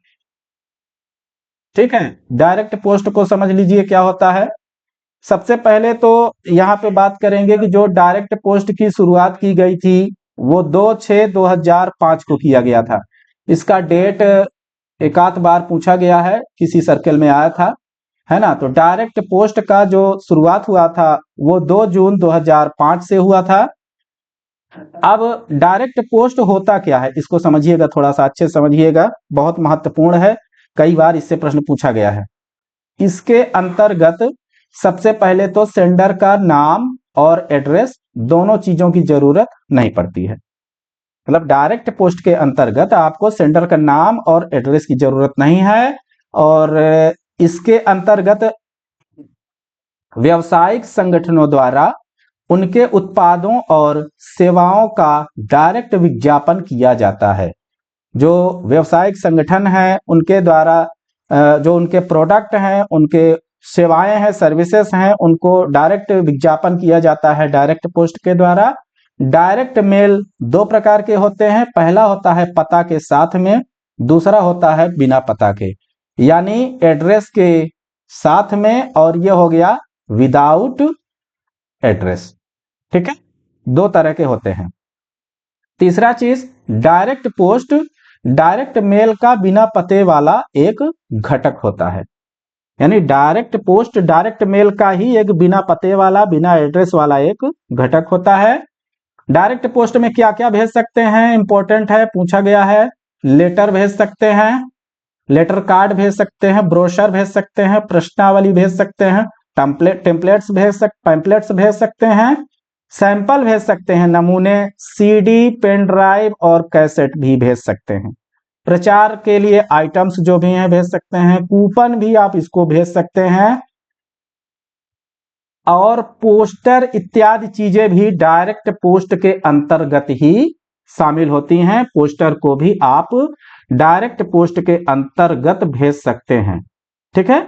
Speaker 1: ठीक है, डायरेक्ट पोस्ट को समझ लीजिए क्या होता है। सबसे पहले तो यहाँ पे बात करेंगे कि जो डायरेक्ट पोस्ट की शुरुआत की गई थी वो 2/6/2005 को किया गया था। इसका डेट एक आध बार पूछा गया है, किसी सर्कल में आया था, है ना। तो डायरेक्ट पोस्ट का जो शुरुआत हुआ था वो 2 जून 2005 से हुआ था। अब डायरेक्ट पोस्ट होता क्या है, इसको समझिएगा, थोड़ा सा अच्छे समझिएगा, बहुत महत्वपूर्ण है, कई बार इससे प्रश्न पूछा गया है। इसके अंतर्गत सबसे पहले तो सेंडर का नाम और एड्रेस, दोनों चीजों की जरूरत नहीं पड़ती है। मतलब डायरेक्ट पोस्ट के अंतर्गत आपको सेंडर का नाम और एड्रेस की जरूरत नहीं है, और इसके अंतर्गत व्यावसायिक संगठनों द्वारा उनके उत्पादों और सेवाओं का डायरेक्ट विज्ञापन किया जाता है। जो व्यावसायिक संगठन है उनके द्वारा जो उनके प्रोडक्ट हैं, उनके सेवाएं हैं, सर्विसेज हैं, उनको डायरेक्ट विज्ञापन किया जाता है डायरेक्ट पोस्ट के द्वारा। डायरेक्ट मेल 2 प्रकार के होते हैं, पहला होता है पता के साथ में, दूसरा होता है बिना पता के, यानी एड्रेस के साथ में, और ये हो गया विदाउट एड्रेस। ठीक है, 2 तरह के होते हैं। तीसरा चीज, डायरेक्ट पोस्ट डायरेक्ट मेल का बिना पते वाला एक घटक होता है, यानी डायरेक्ट पोस्ट डायरेक्ट मेल का ही एक बिना पते वाला, बिना एड्रेस वाला एक घटक होता है। डायरेक्ट पोस्ट में क्या क्या भेज सकते हैं, इंपॉर्टेंट है, पूछा गया है। लेटर भेज सकते हैं, लेटर कार्ड भेज सकते हैं, ब्रोशर भेज सकते हैं, प्रश्नावली भेज सकते हैं, पैम्पलेट्स भेज सकते हैं, सैंपल भेज सकते हैं, नमूने, सीडी, पेन ड्राइव और कैसेट भी भेज सकते हैं। प्रचार के लिए आइटम्स जो भी हैं भेज सकते हैं, कूपन भी आप इसको भेज सकते हैं, और पोस्टर इत्यादि चीजें भी डायरेक्ट पोस्ट के अंतर्गत ही शामिल होती हैं। पोस्टर को भी आप डायरेक्ट पोस्ट के अंतर्गत भेज सकते हैं। ठीक है,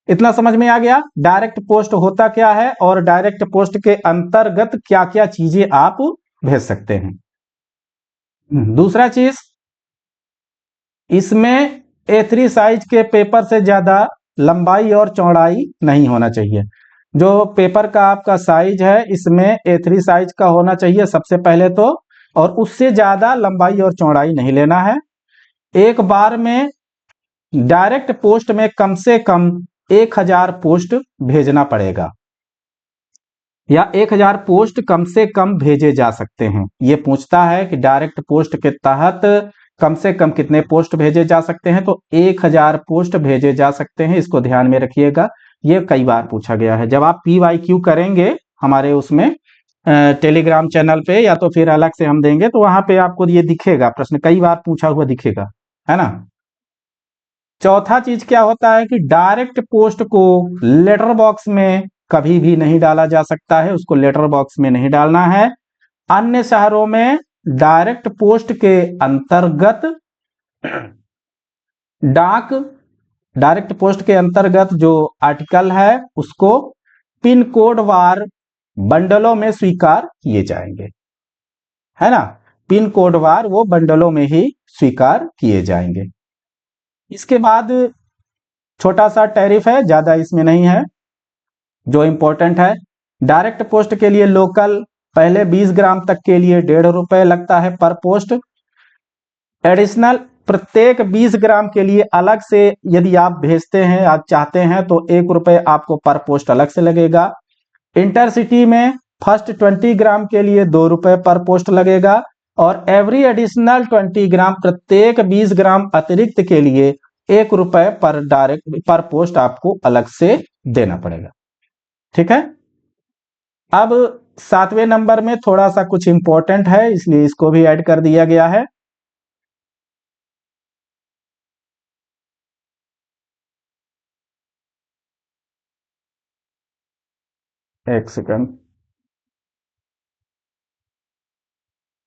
Speaker 1: इतना समझ में आ गया डायरेक्ट पोस्ट होता क्या है और डायरेक्ट पोस्ट के अंतर्गत क्या क्या चीजें आप भेज सकते हैं। दूसरा चीज, इसमें A3 साइज के पेपर से ज्यादा लंबाई और चौड़ाई नहीं होना चाहिए। जो पेपर का आपका साइज है इसमें A3 साइज का होना चाहिए सबसे पहले तो, और उससे ज्यादा लंबाई और चौड़ाई नहीं लेना है। एक बार में डायरेक्ट पोस्ट में कम से कम 1000 पोस्ट भेजना पड़ेगा, या 1000 पोस्ट कम से कम भेजे जा सकते हैं। ये पूछता है कि डायरेक्ट पोस्ट के तहत कम से कम कितने पोस्ट भेजे जा सकते हैं, तो 1000 पोस्ट भेजे जा सकते हैं। इसको ध्यान में रखिएगा, ये कई बार पूछा गया है। जब आप PYQ करेंगे हमारे उसमें टेलीग्राम चैनल पे, या तो फिर अलग से हम देंगे, तो वहां पे आपको ये दिखेगा, प्रश्न कई बार पूछा हुआ दिखेगा, है ना। चौथा चीज क्या होता है कि डायरेक्ट पोस्ट को लेटर बॉक्स में कभी भी नहीं डाला जा सकता है, उसको लेटर बॉक्स में नहीं डालना है। अन्य शहरों में डायरेक्ट पोस्ट के अंतर्गत डायरेक्ट पोस्ट के अंतर्गत जो आर्टिकल है उसको पिन कोड वार बंडलों में स्वीकार किए जाएंगे, है ना। पिन कोड वार वो बंडलों में ही स्वीकार किए जाएंगे। इसके बाद छोटा सा टैरिफ है, ज्यादा इसमें नहीं है, जो इंपॉर्टेंट है। डायरेक्ट पोस्ट के लिए लोकल पहले 20 ग्राम तक के लिए 1.5 रुपए लगता है पर पोस्ट। एडिशनल प्रत्येक 20 ग्राम के लिए अलग से यदि आप भेजते हैं, आप चाहते हैं, तो 1 रुपए आपको पर पोस्ट अलग से लगेगा। इंटरसिटी में फर्स्ट 20 ग्राम के लिए 2 रुपए पर पोस्ट लगेगा, और एवरी एडिशनल 20 ग्राम प्रत्येक 20 ग्राम अतिरिक्त के लिए 1 रुपए पर पोस्ट आपको अलग से देना पड़ेगा। ठीक है, अब 7वें नंबर में थोड़ा सा कुछ इंपॉर्टेंट है, इसलिए इसको भी ऐड कर दिया गया है। एक सेकंड।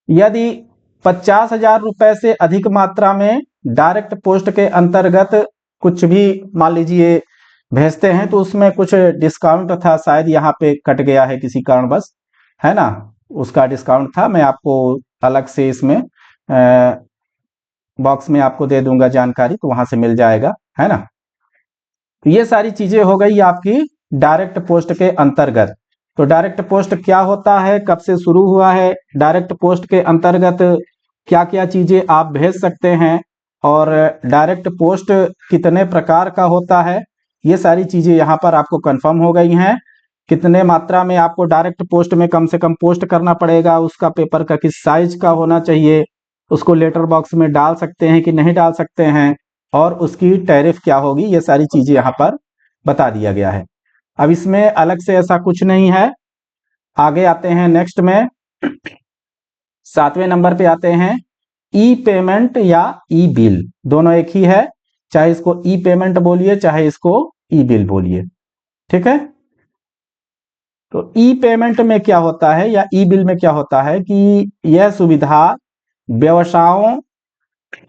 Speaker 1: यदि 50,000 रुपए से अधिक मात्रा में डायरेक्ट पोस्ट के अंतर्गत कुछ भी मान लीजिए भेजते हैं, तो उसमें कुछ डिस्काउंट था, शायद यहाँ पे कट गया है किसी कारणवश, है ना, उसका डिस्काउंट था। मैं आपको अलग से इसमें बॉक्स में आपको दे दूंगा जानकारी, तो वहां से मिल जाएगा, है ना। तो ये सारी चीजें हो गई आपकी डायरेक्ट पोस्ट के अंतर्गत। तो डायरेक्ट पोस्ट क्या होता है, कब से शुरू हुआ है, डायरेक्ट पोस्ट के अंतर्गत क्या क्या चीजें आप भेज सकते हैं, और डायरेक्ट पोस्ट कितने प्रकार का होता है, ये सारी चीजें यहाँ पर आपको कंफर्म हो गई हैं। कितने मात्रा में आपको डायरेक्ट पोस्ट में कम से कम पोस्ट करना पड़ेगा, उसका पेपर का किस साइज का होना चाहिए, उसको लेटर बॉक्स में डाल सकते हैं कि नहीं डाल सकते हैं, और उसकी टैरिफ क्या होगी, ये सारी चीजें यहाँ पर बता दिया गया है। अब इसमें अलग से ऐसा कुछ नहीं है। आगे आते हैं नेक्स्ट में, 7वें नंबर पे आते हैं। ई पेमेंट या ई बिल दोनों एक ही है, चाहे इसको ई पेमेंट बोलिए चाहे इसको ई बिल बोलिए। ठीक है, तो ई पेमेंट में क्या होता है या ई बिल में क्या होता है कि यह सुविधा व्यवसायों,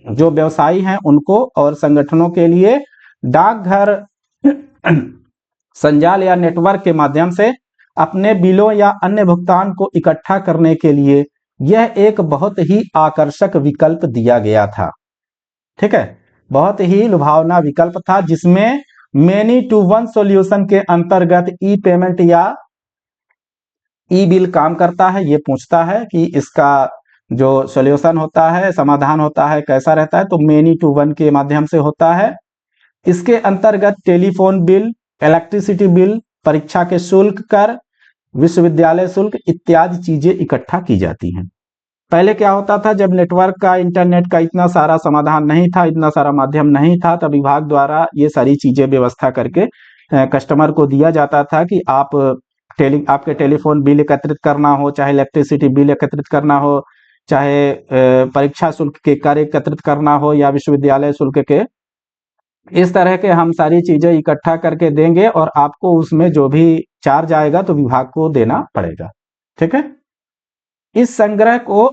Speaker 1: जो व्यवसायी हैं उनको और संगठनों के लिए डाकघर संजाल या नेटवर्क के माध्यम से अपने बिलों या अन्य भुगतान को इकट्ठा करने के लिए यह एक बहुत ही आकर्षक विकल्प दिया गया था। ठीक है, बहुत ही लुभावना विकल्प था, जिसमें मेनी टू वन सॉल्यूशन के अंतर्गत ई पेमेंट या ई बिल काम करता है। ये पूछता है कि इसका जो सॉल्यूशन होता है, समाधान होता है, कैसा रहता है, तो मेनी टू वन के माध्यम से होता है। इसके अंतर्गत टेलीफोन बिल, इलेक्ट्रिसिटी बिल, परीक्षा के शुल्क, कर, विश्वविद्यालय शुल्क इत्यादि चीजें इकट्ठा की जाती हैं। पहले क्या होता था, जब नेटवर्क का, इंटरनेट का इतना सारा समाधान नहीं था, इतना सारा माध्यम नहीं था, तब विभाग द्वारा ये सारी चीजें व्यवस्था करके कस्टमर को दिया जाता था कि आपके टेलीफोन बिल एकत्रित करना हो, चाहे इलेक्ट्रिसिटी बिल एकत्रित करना हो, चाहे परीक्षा शुल्क के कर एकत्रित करना हो, या विश्वविद्यालय शुल्क के, इस तरह के हम सारी चीजें इकट्ठा करके देंगे, और आपको उसमें जो भी चार्ज आएगा तो विभाग को देना पड़ेगा। ठीक है, इस संग्रह को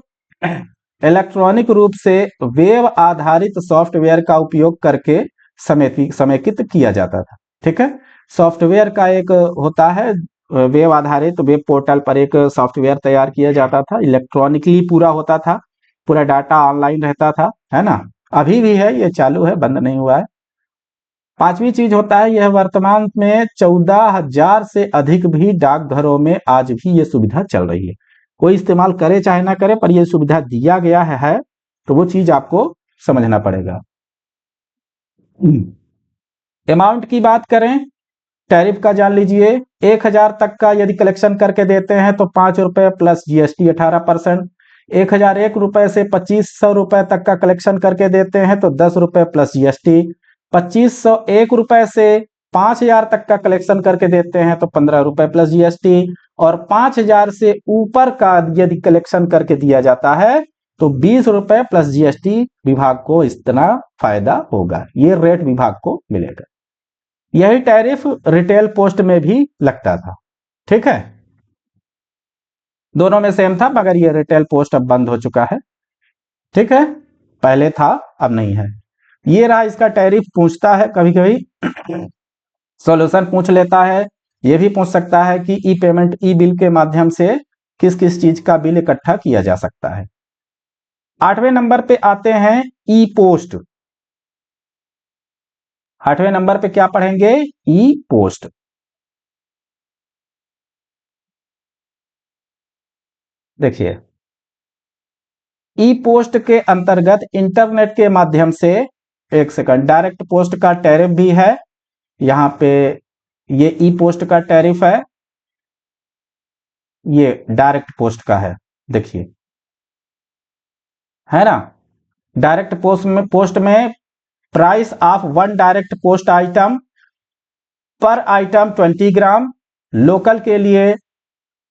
Speaker 1: इलेक्ट्रॉनिक रूप से वेब आधारित सॉफ्टवेयर का उपयोग करके समेकित किया जाता था। ठीक है, सॉफ्टवेयर का एक होता है वेब आधारित, वेब पोर्टल पर एक सॉफ्टवेयर तैयार किया जाता था, इलेक्ट्रॉनिकली पूरा होता था, पूरा डाटा ऑनलाइन रहता था, है ना। अभी भी है, ये चालू है, बंद नहीं हुआ है। पांचवी चीज होता है, यह वर्तमान में 14,000 से अधिक भी डाकघरों में आज भी ये सुविधा चल रही है। कोई इस्तेमाल करे चाहे ना करे, पर यह सुविधा दिया गया है, तो वो चीज आपको समझना पड़ेगा। अमाउंट की बात करें, टैरिफ का जान लीजिए। 1,000 तक का यदि कलेक्शन करके देते हैं तो 5 रुपए प्लस जीएसटी 18%। 1,001 रुपए से 2,500 रुपए तक का कलेक्शन करके देते हैं तो 10 रुपए प्लस जीएसटी। 2,501 रुपए से 5,000 तक का कलेक्शन करके देते हैं तो 15 रुपए प्लस जीएसटी। और 5,000 से ऊपर का यदि कलेक्शन करके दिया जाता है तो 20 रुपए प्लस जीएसटी विभाग को इतना फायदा होगा, ये रेट विभाग को मिलेगा। यही टैरिफ रिटेल पोस्ट में भी लगता था। ठीक है, दोनों में सेम था, मगर ये रिटेल पोस्ट अब बंद हो चुका है। ठीक है, पहले था अब नहीं है। ये रहा इसका टैरिफ। पूछता है कभी कभी सॉल्यूशन पूछ लेता है, ये भी पूछ सकता है कि ई पेमेंट, ई बिल के माध्यम से किस किस चीज का बिल इकट्ठा किया जा सकता है। 8वें नंबर पे आते हैं ई पोस्ट। 8वें नंबर पे क्या पढ़ेंगे? ई पोस्ट। देखिए, ई पोस्ट के अंतर्गत इंटरनेट के माध्यम से, एक सेकंड, डायरेक्ट पोस्ट का टैरिफ भी है यहां पे। ये ई पोस्ट का टैरिफ है, ये डायरेक्ट पोस्ट का है, देखिए, है ना। डायरेक्ट पोस्ट में price of one direct post item पर आइटम 20 ग्राम। लोकल के लिए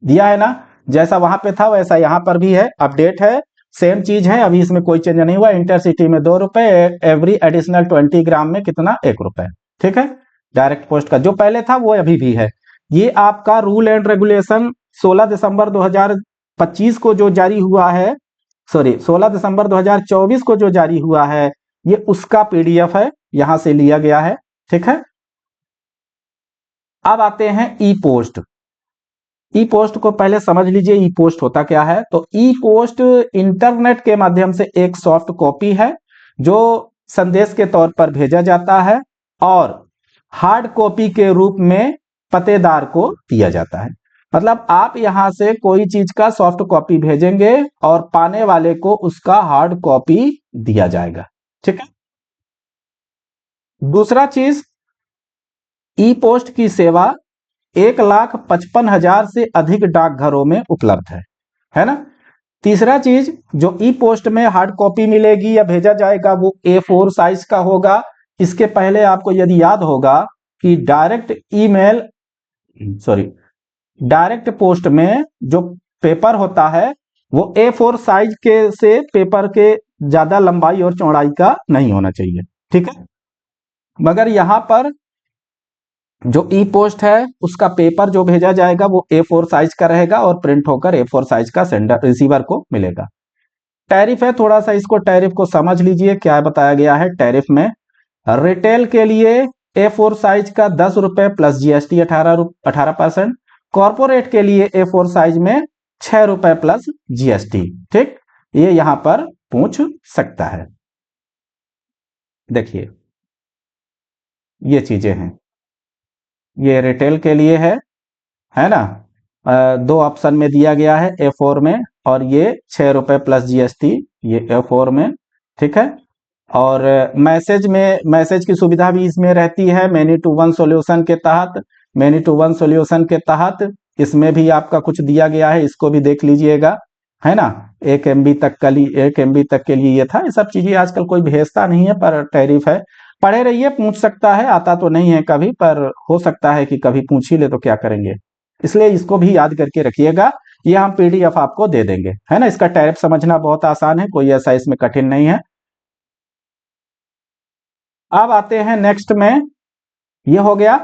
Speaker 1: दिया है ना, जैसा वहां पे था वैसा यहां पर भी है, अपडेट है, सेम चीज है, अभी इसमें कोई चेंज नहीं हुआ। इंटरसिटी में 2 रुपए, एवरी एडिशनल 20 ग्राम में कितना? 1 रुपए। ठीक है, डायरेक्ट पोस्ट का जो पहले था वो अभी भी है। ये आपका रूल एंड रेगुलेशन 16 दिसंबर 2025 को जो जारी हुआ है, सॉरी 16 दिसंबर 2024 को जो जारी हुआ है, ये उसका पीडीएफ है, यहां से लिया गया है। ठीक है, अब आते हैं ई पोस्ट। ई पोस्ट को पहले समझ लीजिए, ई पोस्ट होता क्या है। तो ई पोस्ट इंटरनेट के माध्यम से एक सॉफ्ट कॉपी है जो संदेश के तौर पर भेजा जाता है और हार्ड कॉपी के रूप में पतेदार को दिया जाता है। मतलब आप यहां से कोई चीज का सॉफ्ट कॉपी भेजेंगे और पाने वाले को उसका हार्ड कॉपी दिया जाएगा। ठीक है, दूसरा चीज, ई पोस्ट की सेवा 1,55,000 से अधिक डाकघरों में उपलब्ध है ना। तीसरा चीज, जो ई पोस्ट में हार्ड कॉपी मिलेगी या भेजा जाएगा वो A4 साइज का होगा। इसके पहले आपको यदि याद होगा कि डायरेक्ट पोस्ट में जो पेपर होता है वो A4 साइज के से पेपर के ज्यादा लंबाई और चौड़ाई का नहीं होना चाहिए। ठीक है, मगर यहां पर जो ई पोस्ट है उसका पेपर जो भेजा जाएगा वो A4 साइज का रहेगा और प्रिंट होकर A4 साइज का सेंडर रिसीवर को मिलेगा। टैरिफ है, थोड़ा सा इसको टैरिफ को समझ लीजिए, क्या बताया गया है टैरिफ में। रिटेल के लिए A4 साइज का 10 रुपए प्लस जीएसटी 18%। कॉर्पोरेट के लिए A4 साइज में 6 रुपए प्लस जीएसटी। ठीक, ये यहां पर पूछ सकता है। देखिए, ये चीजें हैं, ये रिटेल के लिए है ना। दो ऑप्शन में दिया गया है, A4 में, और ये 6 रुपए प्लस जीएसटी, ये A4 में। ठीक है, और मैसेज की सुविधा भी इसमें रहती है मैनी टू वन सॉल्यूशन के तहत। मैनी टू वन सॉल्यूशन के तहत इसमें भी आपका कुछ दिया गया है, इसको भी देख लीजिएगा, है ना। 1 MB तक के लिए ये था। ये सब चीजें आजकल कोई भेजता नहीं है, पर टैरिफ है, पढ़े रहिए, पूछ सकता है, आता तो नहीं है कभी, पर हो सकता है कि कभी पूछ ही ले तो क्या करेंगे, इसलिए इसको भी याद करके रखिएगा। ये हम पीडीएफ आपको दे देंगे, है ना। इसका टैरिफ समझना बहुत आसान है, कोई ऐसा इसमें कठिन नहीं है। अब आते हैं नेक्स्ट में, ये हो गया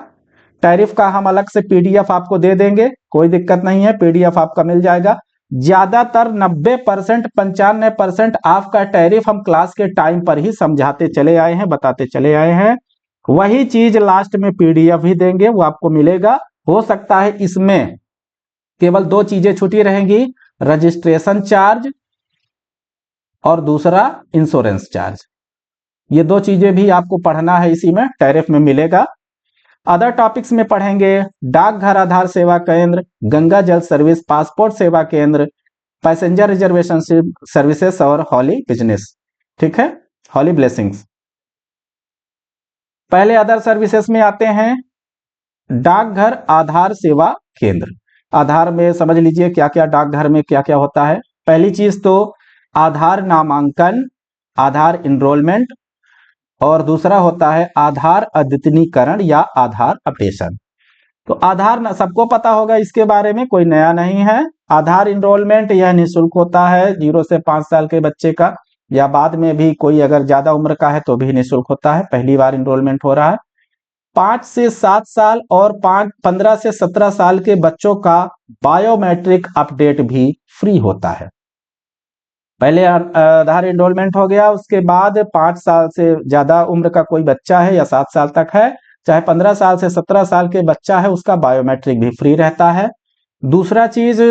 Speaker 1: टैरिफ का, हम अलग से पीडीएफ आपको दे देंगे, कोई दिक्कत नहीं है, पीडीएफ आपका मिल जाएगा। ज्यादातर 90%, 95% आपका टैरिफ हम क्लास के टाइम पर ही समझाते चले आए हैं, बताते चले आए हैं। वही चीज लास्ट में पीडीएफ भी देंगे, वो आपको मिलेगा। हो सकता है इसमें केवल दो चीजें छुटी रहेंगी, रजिस्ट्रेशन चार्ज और दूसरा इंश्योरेंस चार्ज। ये दो चीजें भी आपको पढ़ना है, इसी में टैरिफ में मिलेगा। अदर टॉपिक्स में पढ़ेंगे डाकघर आधार सेवा केंद्र, गंगा जल सर्विस, पासपोर्ट सेवा केंद्र, पैसेंजर रिजर्वेशन सर्विसेज और हॉली बिजनेस। ठीक है, हॉली ब्लेसिंग्स। पहले अदर सर्विसेज में आते हैं डाकघर आधार सेवा केंद्र। आधार में समझ लीजिए क्या क्या डाकघर में क्या क्या होता है। पहली चीज तो आधार नामांकन, आधार इनरोलमेंट, और दूसरा होता है आधार अद्यतनीकरण या आधार अपडेशन। तो आधार सबको पता होगा, इसके बारे में कोई नया नहीं है। आधार इनरोलमेंट यह निःशुल्क होता है, 0 से 5 साल के बच्चे का, या बाद में भी कोई अगर ज्यादा उम्र का है तो भी निःशुल्क होता है। पहली बार इनरोलमेंट हो रहा है। 5 से 7 साल और 15 से 17 साल के बच्चों का बायोमेट्रिक अपडेट भी फ्री होता है। पहले आधार एनरोलमेंट हो गया, उसके बाद 5 साल से ज्यादा उम्र का कोई बच्चा है या 7 साल तक है, चाहे 15 साल से 17 साल के बच्चा है, उसका बायोमेट्रिक भी फ्री रहता है। दूसरा चीज,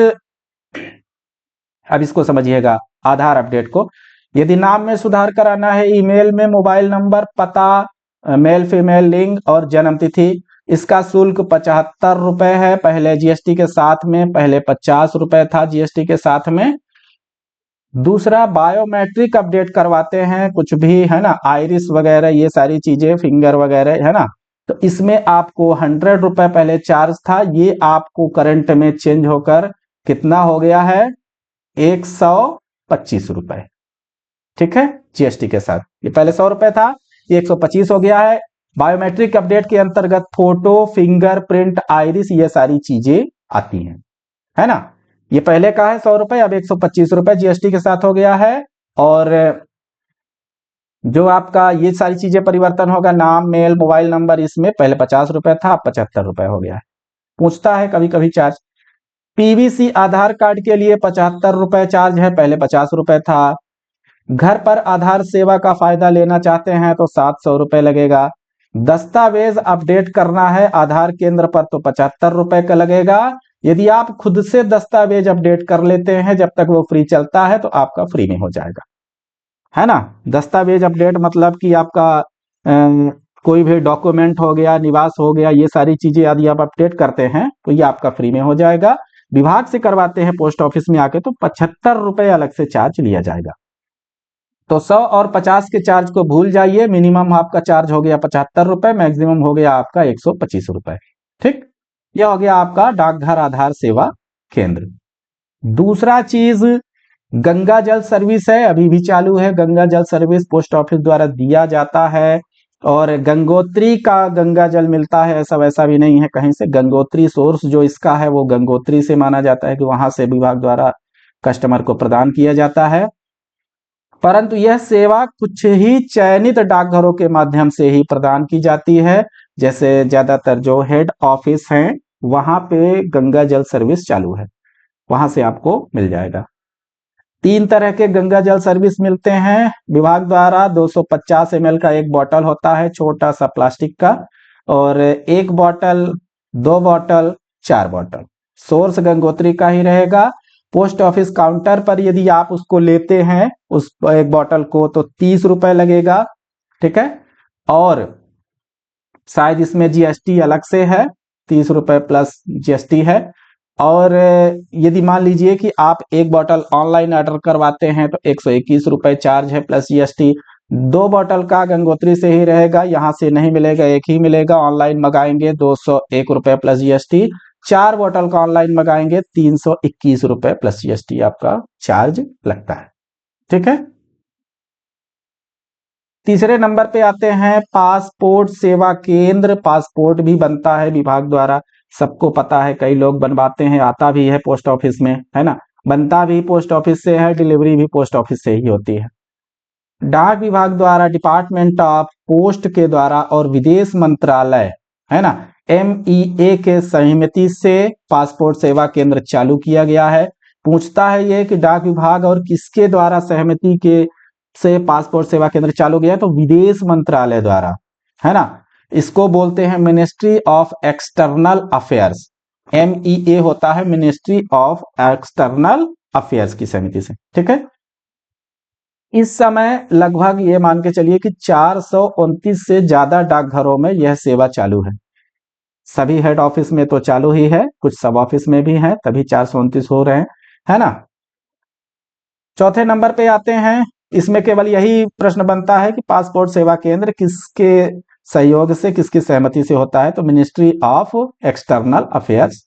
Speaker 1: अब इसको समझिएगा आधार अपडेट को। यदि नाम में सुधार कराना है, ईमेल में मोबाइल नंबर, पता, मेल फीमेल लिंग और जन्म तिथि, इसका शुल्क 75 रुपए है। पहले जीएसटी के साथ में, पहले 50 रुपए था जीएसटी के साथ में। दूसरा बायोमेट्रिक अपडेट करवाते हैं कुछ भी, है ना, आइरिस वगैरह, ये सारी चीजें, फिंगर वगैरह, है ना, तो इसमें आपको 100 रुपए पहले चार्ज था, ये आपको करंट में चेंज होकर कितना हो गया है, 125 रुपए। ठीक है, जीएसटी के साथ। ये पहले 100 रुपए था, ये 125 हो गया है। बायोमेट्रिक अपडेट के अंतर्गत फोटो, फिंगरप्रिंट, आइरिस, ये सारी चीजें आती हैं, है ना। ये पहले का है 100 रुपए, अब 125 रुपए जीएसटी के साथ हो गया है। और जो आपका ये सारी चीजें परिवर्तन होगा, नाम, मेल, मोबाइल नंबर, इसमें पहले 50 रुपए था, अब 75 रुपए हो गया है। पूछता है कभी कभी चार्ज। पीवीसी आधार कार्ड के लिए 75 रुपए चार्ज है, पहले 50 रुपए था। घर पर आधार सेवा का फायदा लेना चाहते हैं तो 700 रुपए लगेगा। दस्तावेज अपडेट करना है आधार केंद्र पर तो 75 रुपए का लगेगा। यदि आप खुद से दस्तावेज अपडेट कर लेते हैं, जब तक वो फ्री चलता है, तो आपका फ्री में हो जाएगा, है ना। दस्तावेज अपडेट मतलब कि आपका कोई भी डॉक्यूमेंट हो गया, निवास हो गया, ये सारी चीजें यदि आप अपडेट करते हैं तो ये आपका फ्री में हो जाएगा। विभाग से करवाते हैं पोस्ट ऑफिस में आके तो 75 रुपए अलग से चार्ज लिया जाएगा। तो 100 और 50 के चार्ज को भूल जाइए, मिनिमम आपका चार्ज हो गया 75 रुपए, मैक्सिमम हो गया आपका 125 रुपए। ठीक, यह हो गया आपका डाकघर आधार सेवा केंद्र। दूसरा चीज गंगा जल सर्विस है, अभी भी चालू है। गंगा जल सर्विस पोस्ट ऑफिस द्वारा दिया जाता है, और गंगोत्री का गंगा जल मिलता है, ऐसा वैसा भी नहीं है कहीं से। गंगोत्री सोर्स जो इसका है वो गंगोत्री से माना जाता है कि वहां से विभाग द्वारा कस्टमर को प्रदान किया जाता है। परंतु यह सेवा कुछ ही चयनित डाकघरों के माध्यम से ही प्रदान की जाती है। जैसे ज्यादातर जो हेड ऑफिस हैं वहां पे गंगा जल सर्विस चालू है, वहां से आपको मिल जाएगा। 3 तरह के गंगा जल सर्विस मिलते हैं विभाग द्वारा। 250 ml का एक बॉटल होता है, छोटा सा प्लास्टिक का, और 1 bottle, 2 bottle, 4 bottle. Source Gangotri का ही रहेगा। पोस्ट ऑफिस काउंटर पर यदि आप उसको लेते हैं, उस एक बॉटल को, तो 30 रुपए लगेगा। ठीक है, और शायद इसमें जीएसटी अलग से है, 30 रुपए प्लस जीएसटी है। और यदि मान लीजिए कि आप एक बॉटल ऑनलाइन ऑर्डर करवाते हैं तो 121 रुपए चार्ज है प्लस जीएसटी। 2 बॉटल का गंगोत्री से ही रहेगा, यहाँ से नहीं मिलेगा, एक ही मिलेगा। ऑनलाइन मंगाएंगे 201 रुपए प्लस जीएसटी। 4 बॉटल का ऑनलाइन मंगाएंगे 321 रुपए प्लस जीएसटी आपका चार्ज लगता है। ठीक है, तीसरे नंबर पे आते हैं पासपोर्ट सेवा केंद्र। पासपोर्ट भी बनता है विभाग द्वारा, सबको पता है, कई लोग बनवाते हैं, आता भी है पोस्ट ऑफिस में, है ना। बनता भी पोस्ट ऑफिस से है, डिलीवरी भी पोस्ट ऑफिस से ही होती है। डाक विभाग द्वारा, डिपार्टमेंट ऑफ पोस्ट के द्वारा और विदेश मंत्रालय, है ना, MEA के सहमति से पासपोर्ट सेवा केंद्र चालू किया गया है। पूछता है ये कि डाक विभाग और किसके द्वारा सहमति के से पासपोर्ट सेवा केंद्र चालू किया, तो विदेश मंत्रालय द्वारा, है ना। इसको बोलते हैं ministry of external affairs, MEA होता है मिनिस्ट्री ऑफ एक्सटर्नल अफेयर्स की समिति से, ठीक है। इस समय लगभग ये मान के चलिए कि 429 से ज्यादा डाकघरों में यह सेवा चालू है। सभी हेड ऑफिस में तो चालू ही है, कुछ सब ऑफिस में भी है, तभी 429 हो रहे हैं, है ना। चौथे नंबर पे आते हैं। इसमें केवल यही प्रश्न बनता है कि पासपोर्ट सेवा केंद्र किसके सहयोग से, किसकी सहमति से होता है, तो मिनिस्ट्री ऑफ एक्सटर्नल अफेयर्स।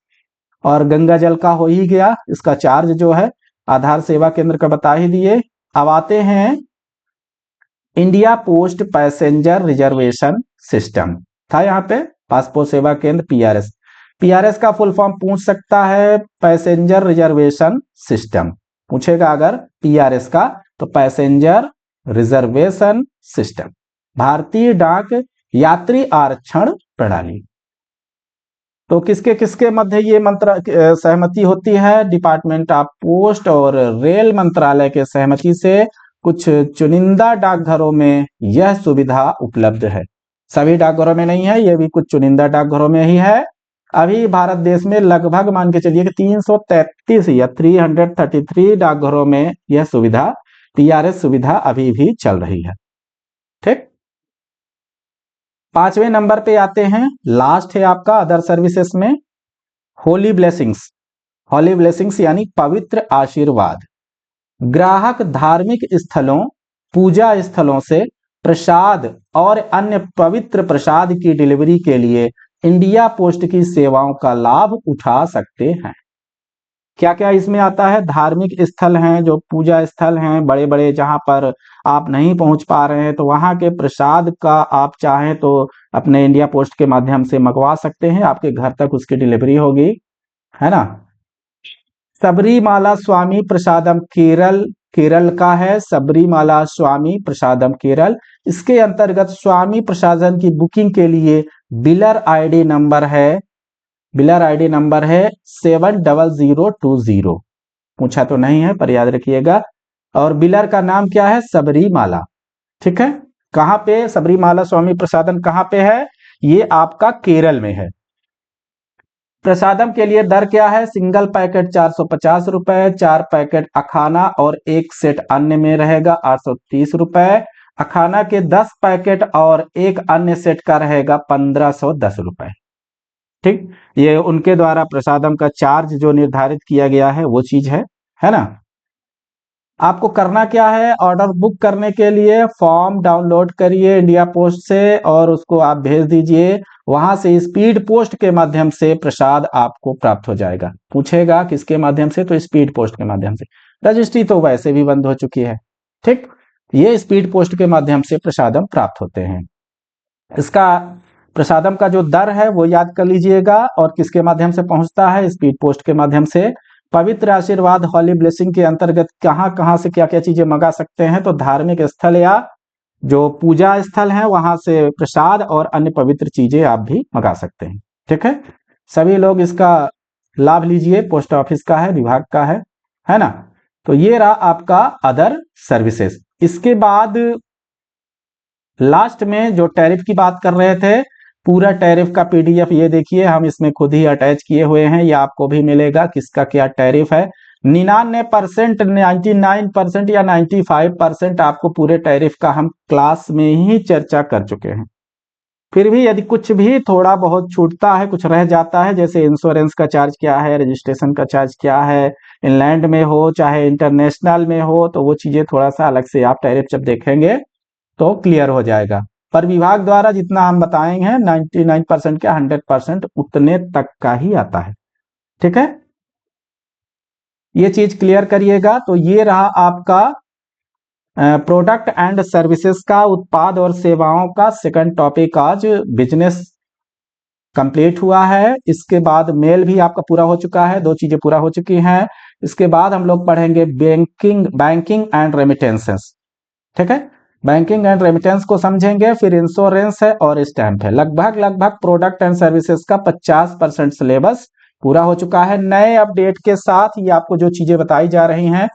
Speaker 1: और गंगा जल का हो ही गया, इसका चार्ज जो है आधार सेवा केंद्र का बता ही दिए। अब आते हैं India post passenger reservation system, था यहाँ पे पासपोर्ट सेवा केंद्र PRS। PRS का फुल फॉर्म पूछ सकता है, पैसेंजर रिजर्वेशन सिस्टम पूछेगा अगर PRS का, तो पैसेंजर रिजर्वेशन सिस्टम, भारतीय डाक यात्री आरक्षण प्रणाली। तो किसके किसके मध्य ये सहमति होती है, डिपार्टमेंट ऑफ पोस्ट और रेल मंत्रालय के सहमति से कुछ चुनिंदा डाकघरों में यह सुविधा उपलब्ध है। सभी डाकघरों में नहीं है, यह भी कुछ चुनिंदा डाकघरों में ही है। अभी भारत देश में लगभग मान के चलिए कि 333 या 333 डाकघरों में यह सुविधा, PRS सुविधा अभी भी चल रही है, ठीक। पांचवें नंबर पे आते हैं, लास्ट है आपका अदर सर्विसेज में, होली ब्लेसिंग्स। होली ब्लेसिंग्स यानी पवित्र आशीर्वाद। ग्राहक धार्मिक स्थलों, पूजा स्थलों से प्रसाद और अन्य पवित्र प्रसाद की डिलीवरी के लिए इंडिया पोस्ट की सेवाओं का लाभ उठा सकते हैं। क्या क्या इसमें आता है, धार्मिक स्थल हैं, जो पूजा स्थल हैं बड़े बड़े, जहां पर आप नहीं पहुंच पा रहे हैं, तो वहां के प्रसाद का आप चाहें तो अपने इंडिया पोस्ट के माध्यम से मंगवा सकते हैं, आपके घर तक उसकी डिलीवरी होगी, है ना। सबरीमाला स्वामी प्रसादम केरल, केरल का है सबरीमाला स्वामी प्रसादम केरल। इसके अंतर्गत स्वामी प्रसादम की बुकिंग के लिए बिलर आईडी नंबर है, बिलर आईडी नंबर है 70020। पूछा तो नहीं है पर याद रखिएगा। और बिलर का नाम क्या है, सबरीमाला, ठीक है। कहां पे सबरीमाला स्वामी प्रसादम कहां पे है, ये आपका केरल में है। प्रसादम के लिए दर क्या है, सिंगल पैकेट 450 रुपए, 4 पैकेट अखाना और एक सेट अन्य में रहेगा 830 रुपए। अखाना के 10 पैकेट और एक अन्य सेट का रहेगा 1510 रुपए, ठीक। ये उनके द्वारा प्रसादम का चार्ज जो निर्धारित किया गया है वो चीज है ना। आपको करना क्या है, ऑर्डर बुक करने के लिए फॉर्म डाउनलोड करिए इंडिया पोस्ट से और उसको आप भेज दीजिए। वहां से स्पीड पोस्ट के माध्यम से प्रसाद आपको प्राप्त हो जाएगा। पूछेगा किसके माध्यम से, तो स्पीड पोस्ट के माध्यम से। रजिस्ट्री तो वैसे भी बंद हो चुकी है, ठीक। ये स्पीड पोस्ट के माध्यम से प्रसादम प्राप्त होते हैं। इसका प्रसादम का जो दर है वो याद कर लीजिएगा, और किसके माध्यम से पहुंचता है, स्पीड पोस्ट के माध्यम से। पवित्र आशीर्वाद होली ब्लेसिंग के अंतर्गत कहां कहां से क्या क्या चीजें मंगा सकते हैं, तो धार्मिक स्थल या जो पूजा स्थल है वहां से प्रसाद और अन्य पवित्र चीजें आप भी मंगा सकते हैं, ठीक है। सभी लोग इसका लाभ लीजिए, पोस्ट ऑफिस का है, विभाग का है ना। तो ये रहा आपका अदर सर्विसेज। इसके बाद लास्ट में जो टैरिफ की बात कर रहे थे, पूरा टैरिफ का PDF ये देखिए, हम इसमें खुद ही अटैच किए हुए हैं, ये आपको भी मिलेगा किसका क्या टैरिफ है। 99%, 99% या 95% आपको पूरे टैरिफ का हम क्लास में ही चर्चा कर चुके हैं। फिर भी यदि कुछ भी थोड़ा बहुत छूटता है, कुछ रह जाता है, जैसे इंश्योरेंस का चार्ज क्या है, रजिस्ट्रेशन का चार्ज क्या है, इनलैंड में हो चाहे इंटरनेशनल में हो, तो वो चीजें थोड़ा सा अलग से आप टैरिफ जब देखेंगे तो क्लियर हो जाएगा। पर विभाग द्वारा जितना हम बताएंगे 99% क्या 100% उतने तक का ही आता है, ठीक है। ये चीज क्लियर करिएगा। तो ये रहा आपका प्रोडक्ट एंड सर्विसेज का, उत्पाद और सेवाओं का सेकंड टॉपिक। आज बिजनेस कंप्लीट हुआ है। इसके बाद मेल भी आपका पूरा हो चुका है, 2 चीजें पूरा हो चुकी हैं। इसके बाद हम लोग पढ़ेंगे बैंकिंग एंड रेमिटेंसेस, ठीक है। बैंकिंग एंड रेमिटेंस को समझेंगे, फिर इंश्योरेंस है और स्टैंप है। लगभग प्रोडक्ट एंड सर्विसेज का 50% सिलेबस पूरा हो चुका है। नए अपडेट के साथ ये आपको जो चीजें बताई जा रही हैं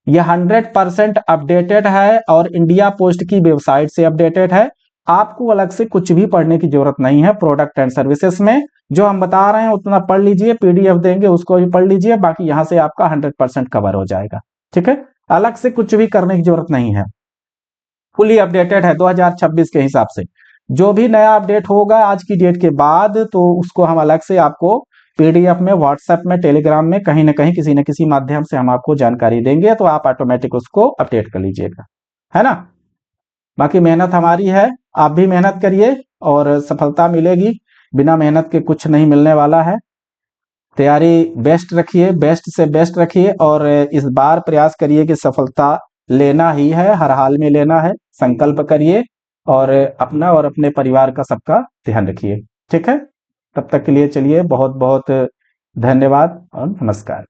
Speaker 1: ये 100% अपडेटेड है और इंडिया पोस्ट की वेबसाइट से अपडेटेड है। आपको अलग से कुछ भी पढ़ने की जरूरत नहीं है। प्रोडक्ट एंड सर्विसेज में जो हम बता रहे हैं उतना पढ़ लीजिए, पीडीएफ देंगे उसको भी पढ़ लीजिए, बाकी यहां से आपका 100% कवर हो जाएगा। ठीक है, अलग से कुछ भी करने की जरूरत नहीं है, फुली अपडेटेड है 2026 के हिसाब से। जो भी नया अपडेट होगा आज की डेट के बाद तो उसको हम अलग से आपको पीडीएफ में, व्हाट्सएप में, टेलीग्राम में कहीं ना कहीं किसी न किसी माध्यम से हम आपको जानकारी देंगे, तो आप ऑटोमेटिक उसको अपडेट कर लीजिएगा, है ना। बाकी मेहनत हमारी है, आप भी मेहनत करिए और सफलता मिलेगी। बिना मेहनत के कुछ नहीं मिलने वाला है। तैयारी बेस्ट रखिए, बेस्ट से बेस्ट रखिए और इस बार प्रयास करिए कि सफलता लेना ही है, हर हाल में लेना है। संकल्प करिए और अपना और अपने परिवार का सबका ध्यान रखिए। ठीक है, तब तक के लिए चलिए बहुत बहुत धन्यवाद और नमस्कार।